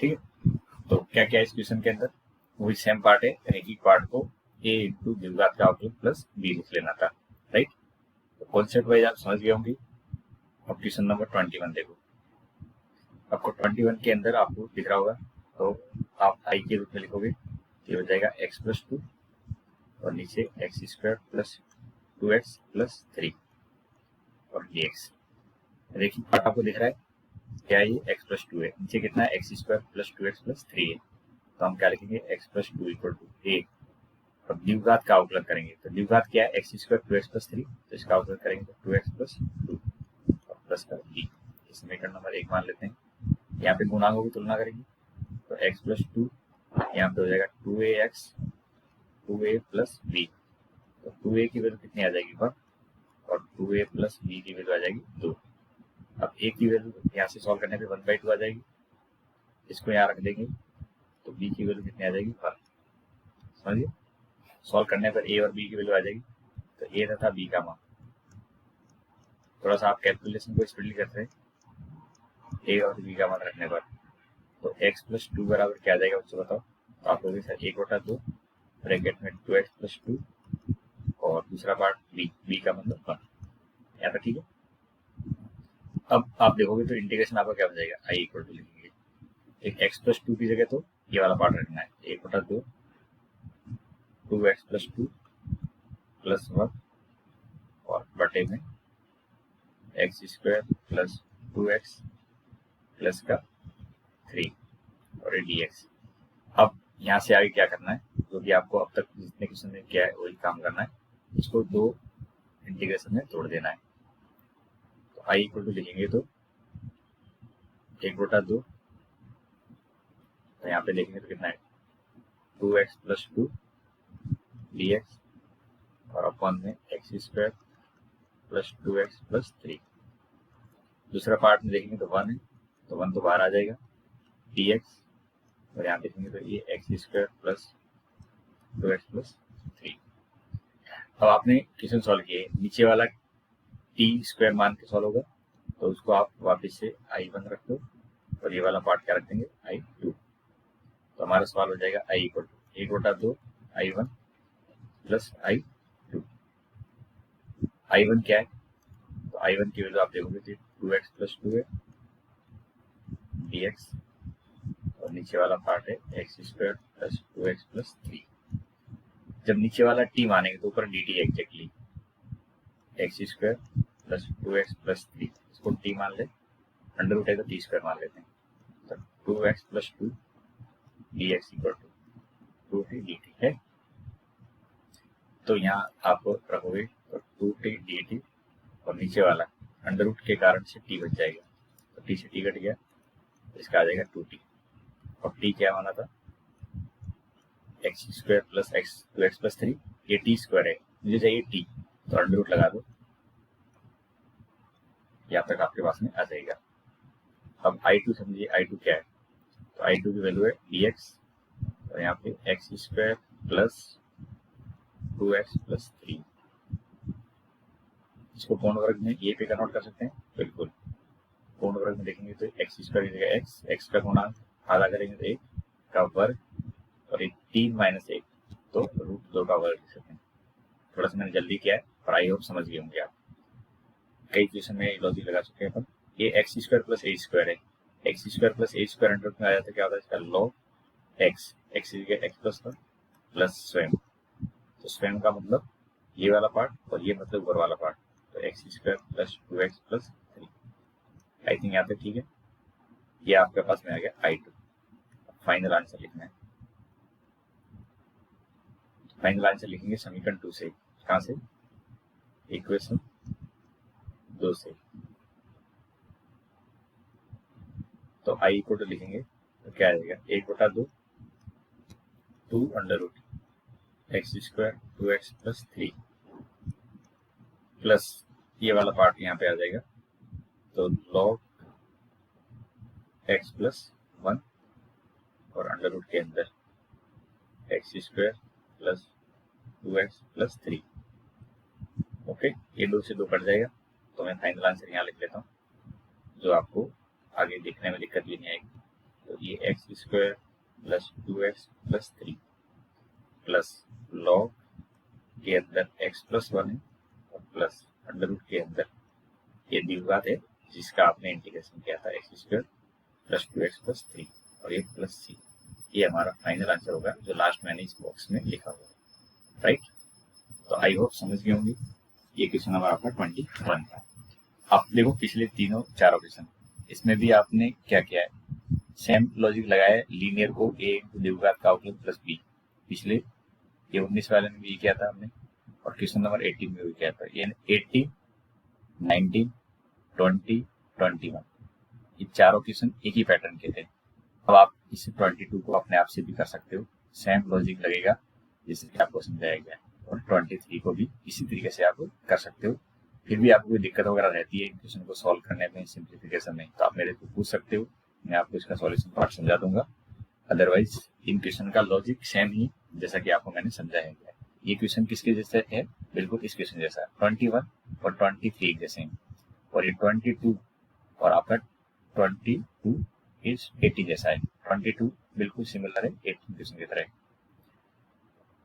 ठीक है। तो क्या क्या इस क्वेश्चन के अंदर वही सेम पार्ट है, एक ही पार्ट को a इंटू द्विघात का अवकलन प्लस b लिख लेना था, राइट। तो कॉन्सेप्ट वाइज आप समझ गए होंगे। अब क्वेश्चन नंबर 21 देखो, आपको 21 के अंदर आपको दिख रहा होगा, तो आप i के रूप में लिखोगे, ये हो जाएगा x प्लस 2 और नीचे x square plus 2x plus 3 और dx। देखिए पार्ट आपको दिख रहा है क्या, ये x प्लस 2 है, नीचे कितना है x square plus 2x plus 3 है। तो हम क्या लिखेंगे, x plus 2 equal to a। और द्विघात का अवकलन करेंगे, तो द्विघात क्या है एक्स स्क्वायर 2x प्लस 3, तो इसका अवकलन करेंगे तो 2x प्लस 2 और प्लस का b। समीकरण नंबर 1 मान लेते हैं। यहाँ पे गुणांकों की तुलना करेंगे तो x प्लस 2 यहाँ पे हो जाएगा 2ax 2a प्लस b। तो 2a की वैल्यू कितनी आ जाएगी 1 और 2a प्लस b की वैल्यू आ जाएगी 2। अब a की वैल्यू यहाँ से सॉल्व करने पे 1/2 आ जाएगी, इसको यहाँ रख देंगे तो b की वैल्यू कितनी आ जाएगी 1। समझिए, सॉल्व करने पर a और b की वैल्यू आ जाएगी, तो a तथा b का मान, थोड़ा सा आप कैलकुलेशन को स्पीडली करते हैं, a और b का मान रखने पर तो x प्लस 2 बराबर क्या आ जाएगा बच्चों बताओ। तो आप लोग सर 1/2 ब्रैकेट में 2x प्लस 2 और दूसरा पार्ट b का मतलब 1, यहाँ तक ठीक है। अब आप देखोगे तो इंटीग्रेशन आपका क्या हो जाएगा, i इक्वल टू लिखेंगे, एक x प्लस 2 की जगह तो ये वाला पार्ट रखना है 1/2 2x प्लस 2 प्लस 1 और बटे में x square plus 2x plus का 3 और dx। अब यहाँ से आगे क्या करना है, जो कि आपको अब तक जितने क्वेश्चन में किया है वही काम करना है, इसको 2 इंटीग्रेशन में तोड़ देना है। तो आई इक्वल टू लिखेंगे तो 1/2, तो यहाँ पे देखेंगे तो कितना है 2x + 2 dx और अपॉन में x² + 2x + 3। दूसरा पार्ट में देखेंगे तो 1 है, तो 1 तो बाहर आ जाएगा dx और यहाँ देखेंगे तो ये x² + 2x + 3। अब आपने क्वेश्चन सॉल्व किए, नीचे वाला t² मान के सॉल्व होगा, तो उसको आप वापस से I1 रख दो और ये वाला पार्ट क्या रख देंगे I2। तो हमारा सवाल हो जाएगा I equal to 1/2 I1 + I2। I1 क्या है, तो I1 की वैल्यू आप देखोगे तो 2x + 2 है dx और नीचे वाला पार्ट है x² + 2x + 3। जब नीचे वाला t मानेंगे तो ऊपर dt एग्जैक्टली x² + 2x + 3, इसको t मान ले, अंडर रूट है तो t² मान लेते हैं, तो 2x + 2 dx equal to 2t dt है। तो यहाँ आप रखोगे तो 2t dt और नीचे वाला अंडर रूट के कारण से t बच जाएगा, तो t से t कट गया, इसका आ जाएगा 2t और t क्या माना था x² + x 2x + 3, ये t² है, मुझे चाहिए t, तो अंडर रूट लगा दो, यहाँ तक आपके पास में आ जाएगा। अब I2 समझिए, I2 क्या है, तो I2 की वैल्यू है dx और यहाँ पे x² + 2x + 3। इसको पूर्ण वर्ग में ये पे कन्वर्ट कर सकते हैं, बिल्कुल पूर्ण वर्ग में देखेंगे तो x² की जगह x का गुणांक आधा करेंगे तो 1 का वर्ग और 3 - 1 तो √2 का वर्ग लिख सकते हैं। थोड़ा सा मैंने जल्दी किया है और आई होप समझ गए होंगे आप। कई क्वेश्चन में लॉजिक लगा चुके हैं अपन। ये x² + a² है, x² + a² अंडर में आ जाता है, क्या होता है इसका log x, x की जगह x + 1 प्लस स्वयं, तो स्वयं का मतलब ये वाला पार्ट और ये मतलब ऊपर वाला पार्ट, तो x² + 2x + 3। आई थिंक यहाँ तक ठीक है, ये आपके पास में आ गया I2। फाइनल आंसर लिखना है, फाइनल आंसर लिखेंगे समीकरण 2 से, कहाँ से, इक्वेशन 2 से। तो I इक्वल टू लिखेंगे तो क्या आ जाएगा 1/2 2 under root x² 2x + 3 plus ये वाला पार्ट यहाँ पे आ जाएगा, तो log x + 1 और अंडर रूट के अंदर x² + 2x + 3। ओके, ये 2 से 2 कट जाएगा, तो मैं फाइनल आंसर यहाँ लिख लेता हूँ, जो आपको आगे देखने में दिक्कत भी नहीं आएगी। तो ये x² + 2x + 3 प्लस log के अंदर x + 1 है और प्लस अंडर रूट के अंदर ये द्विघात है जिसका आपने इंटीग्रेशन किया था x² + 2x + 3 और ये प्लस c। ये हमारा फाइनल आंसर होगा जो लास्ट मैंने इस बॉक्स में लिखा हुआ है, राइट। तो आई होप समझ गए होंगे। ये क्वेश्चन नंबर आपका 21 था। अब देखो पिछले चारों क्वेश्चन, इसमें भी आपने क्या किया है, सेम लॉजिक लगाया है, लीनियर को a द्विघात का अवकलन प्लस b। पिछले ये 19 वाले में भी किया था हमने और क्वेश्चन नंबर 18 में भी किया था। ये 18, 19, 20, 21, ये चारों क्वेश्चन एक ही पैटर्न के थे। अब आप इस 22 को अपने आप से भी कर सकते हो, सेम लॉजिक लगेगा जैसे कि आपको समझाया गया, और 23 को भी इसी तरीके से आप कर सकते हो। फिर भी आपको कोई दिक्कत वगैरह रहती है इन क्वेश्चन को सॉल्व करने में, सिंप्लीफिकेशन में, तो आप मेरे को पूछ सकते हो, मैं आपको इसका सॉल्यूशन पार्ट समझा दूंगा। अदरवाइज इन क्वेश्चन का लॉजिक सेम ही जैसा कि आपको मैंने समझाया गया। ये क्वेश्चन किसके जैसे है, बिल्कुल इस क्वेश्चन जैसा है, 21 और 23 जैसे हैं, और ये 22 और आपका 22 इज 18 जैसा है। 22 बिल्कुल सिमिलर है 18 क्वेश्चन की तरह,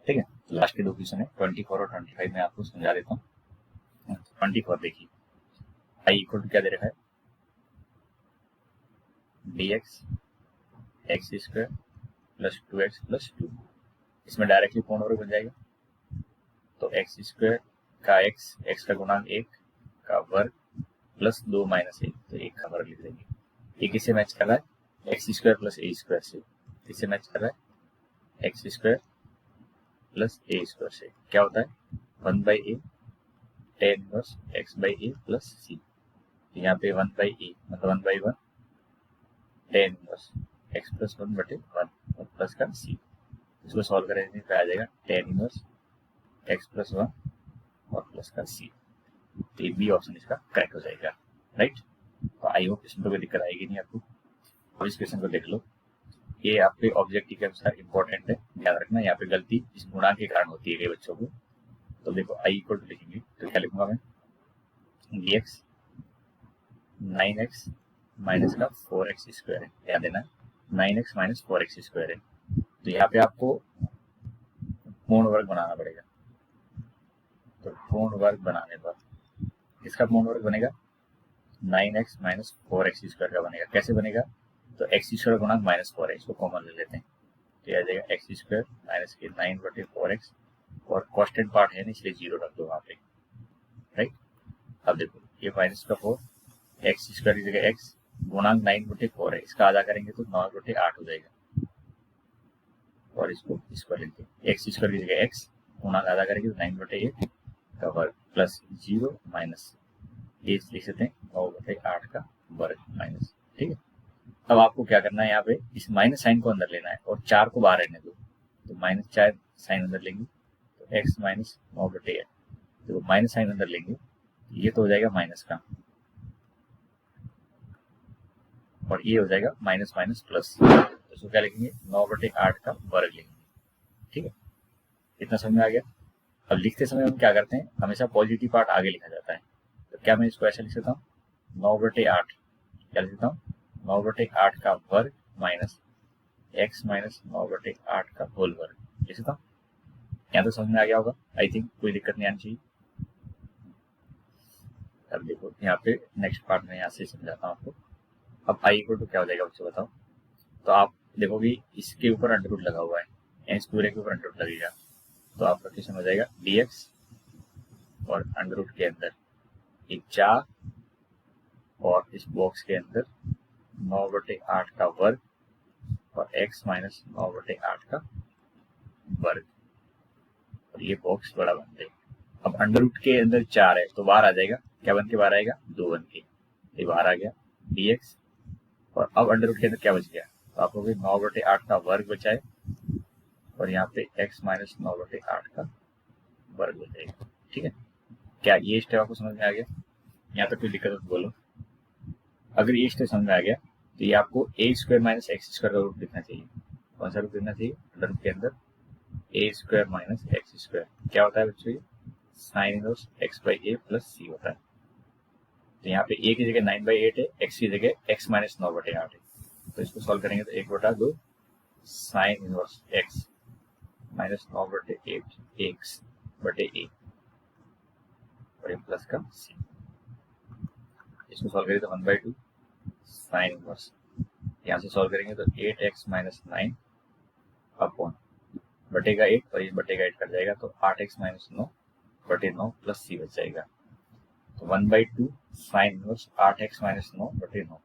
ठीक है। लास्ट के 2 क्वेश्चन है 24 और 25 में आपको समझा देता हूँ। 24 देखिए, आई इक्वल टू क्या दे रखा है, dx x² + 2x + 2, इसमें डायरेक्टली पूर्ण वर्ग बन जाएगा, तो x² का x का गुणांक 1 का वर्ग प्लस 2 - 1, तो 1 का वर्ग लिख देंगे। ये किससे मैच कर रहा है, x² + a² से, किससे मैच कर रहा है, x² + a² से। क्या होता है 1/a tan 1 x/a + c, तो यहाँ पे 1/e मतलब 1/1 tan इनवर्स x प्लस 1/1 और प्लस का c। इसको सॉल्व करेंगे तो आ जाएगा tan इनवर्स x प्लस 1 और प्लस का c। तो ये बी ऑप्शन इसका करेक्ट हो जाएगा, राइट। तो आई होप इसमें तो कोई दिक्कत आएगी नहीं आपको। अब इस क्वेश्चन को देख लो, ये आपके ऑब्जेक्टिव के अनुसार इंपॉर्टेंट है, ध्यान रखना। यहाँ पे गलती इस गुणा के कारण होती है कई बच्चों को। तो देखो आई इक्वल टू लिखेंगे तो क्या लिखूंगा मैं, dx 9x माइनस का 4x स्क्वायर है, ध्यान देना 9x माइनस 4x स्क्वायर है। तो यहाँ पे आपको पूर्ण वर्ग बनाना पड़ेगा। तो पूर्ण वर्ग बनाने पर इसका पूर्ण वर्ग बनेगा 9x माइनस 4x स्क्वायर का बनेगा। कैसे बनेगा, तो x स्क्वायर गुणा माइनस 4 है, इसको कॉमन ले लेते हैं तो आ जाएगा x स्क्वायर माइनस के 9/4x और कॉन्स्टेंट पार्ट है ना इसलिए 0 रख दो वहाँ पे, राइट। अब देखो ये माइनस का 4 x स्क्वायर की जगह x गुणांक 9/4 है, इसका आधा करेंगे तो 9/8 हो जाएगा और इसको लिखते हैं x स्क्वायर की जगह x गुणांक आधा करेंगे तो 9/8 का वर्ग प्लस 0 माइनस ये लिख सकते हैं 9/8 का वर्ग माइनस, ठीक है। अब आपको क्या करना है, यहाँ पे इस माइनस साइन को अंदर लेना है और 4 को बाहर रहने दो। तो -4 साइन अंदर लेंगे तो x माइनस 9/8, तो माइनस साइन अंदर लेंगे ये तो हो जाएगा माइनस का और ये हो जाएगा माइनस माइनस प्लस। तो इसको क्या लिखेंगे 9/8 का वर्ग लेंगे, ठीक है। इतना समझ में आ गया। अब लिखते समय हम क्या करते हैं, हमेशा पॉजिटिव पार्ट आगे लिखा जाता है। तो क्या मैं इसको ऐसा लिख सकता हूँ 9/8, क्या लिख सकता हूँ 9/8 का वर्ग माइनस x माइनस 9/8 का होल वर्ग लिख सकता हूँ। यहाँ तो समझ में आ गया होगा, आई थिंक कोई दिक्कत नहीं आनी चाहिए। अब देखो यहाँ पे नेक्स्ट पार्ट में यहाँ से समझाता हूँ आपको। अब आई इक्वल टू क्या हो जाएगा बच्चों बताओ। तो आप देखोगे इसके ऊपर अंडर रूट लगा हुआ है, इस पूरे के ऊपर अंडर रूट लगेगा तो आपका क्वेश्चन हो जाएगा dx और अंडर रूट के अंदर एक 4 और इस बॉक्स के अंदर 9/8 का वर्ग और x माइनस 9/8 का वर्ग और ये बॉक्स बड़ा बन जाएगा। अब अंडर रूट के अंदर 4 है तो बाहर आ जाएगा, क्या बन के बाहर आएगा 2 बन के, ये बाहर आ गया dx और अब अंडर रूट के अंदर क्या बच गया, तो आपको 9/8 का वर्ग बचा है और यहाँ पे x माइनस 9/8 का वर्ग हो जाएगा, ठीक है। क्या ये स्टेप आपको समझ में आ गया, यहाँ तक कोई दिक्कत हो तो बोलो। अगर ये स्टेप समझ में आ गया तो ये आपको a square minus x square का रूट लिखना चाहिए। कौन सा रूट लिखना चाहिए, अंडर रूट के अंदर a square minus x square क्या होता है बच्चों, ये sine inverse x by a plus c होता है। तो यहाँ पे a की जगह 9/8 है, x की जगह x माइनस 9/8 है। तो इसको सॉल्व करेंगे तो 1/2 sine inverse x minus 9/8 x/a और प्लस का c। इसको सॉल्व करेंगे तो 1/2 साइन इनवर्स, यहाँ से सॉल्व करेंगे तो 8x माइनस 9 अपॉन बटेगा 8 और ये बटेगा 8 कट जाएगा तो 8x माइनस 9/9 प्लस c बच जाएगा। तो 1/2 साइन इनवर्स 8x माइनस 9/9,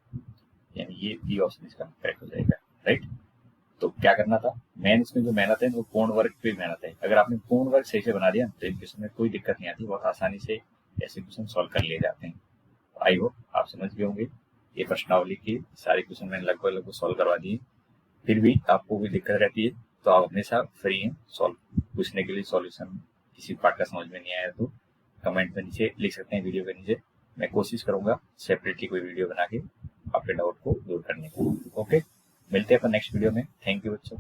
यानी ये बी ऑप्शन इसका करेक्ट हो जाएगा, राइट। तो क्या करना था, मेन इसमें जो मेहनत है वो पूर्ण वर्ग पे मेहनत है। अगर आपने पूर्ण वर्ग सही से बना दिया तो इन क्वेश्चन में कोई दिक्कत नहीं आती, बहुत आसानी से ऐसे क्वेश्चन सॉल्व कर लिए जाते हैं। आई होप आप समझ गए होंगे। ये प्रश्नावली की सारे क्वेश्चन मैंने लगभग सॉल्व करवा दिए। फिर भी आपको कोई दिक्कत रहती है तो आप हमेशा फ्री हैं सॉल्व पूछने के लिए। सॉल्यूशन किसी पार्ट का समझ में नहीं आया तो कमेंट में नीचे लिख सकते हैं, वीडियो के नीचे। मैं कोशिश करूंगा सेपरेटली कोई वीडियो बना के आपके डाउट को दूर करने की। ओके, मिलते हैं अपन नेक्स्ट वीडियो में। थैंक यू बच्चों।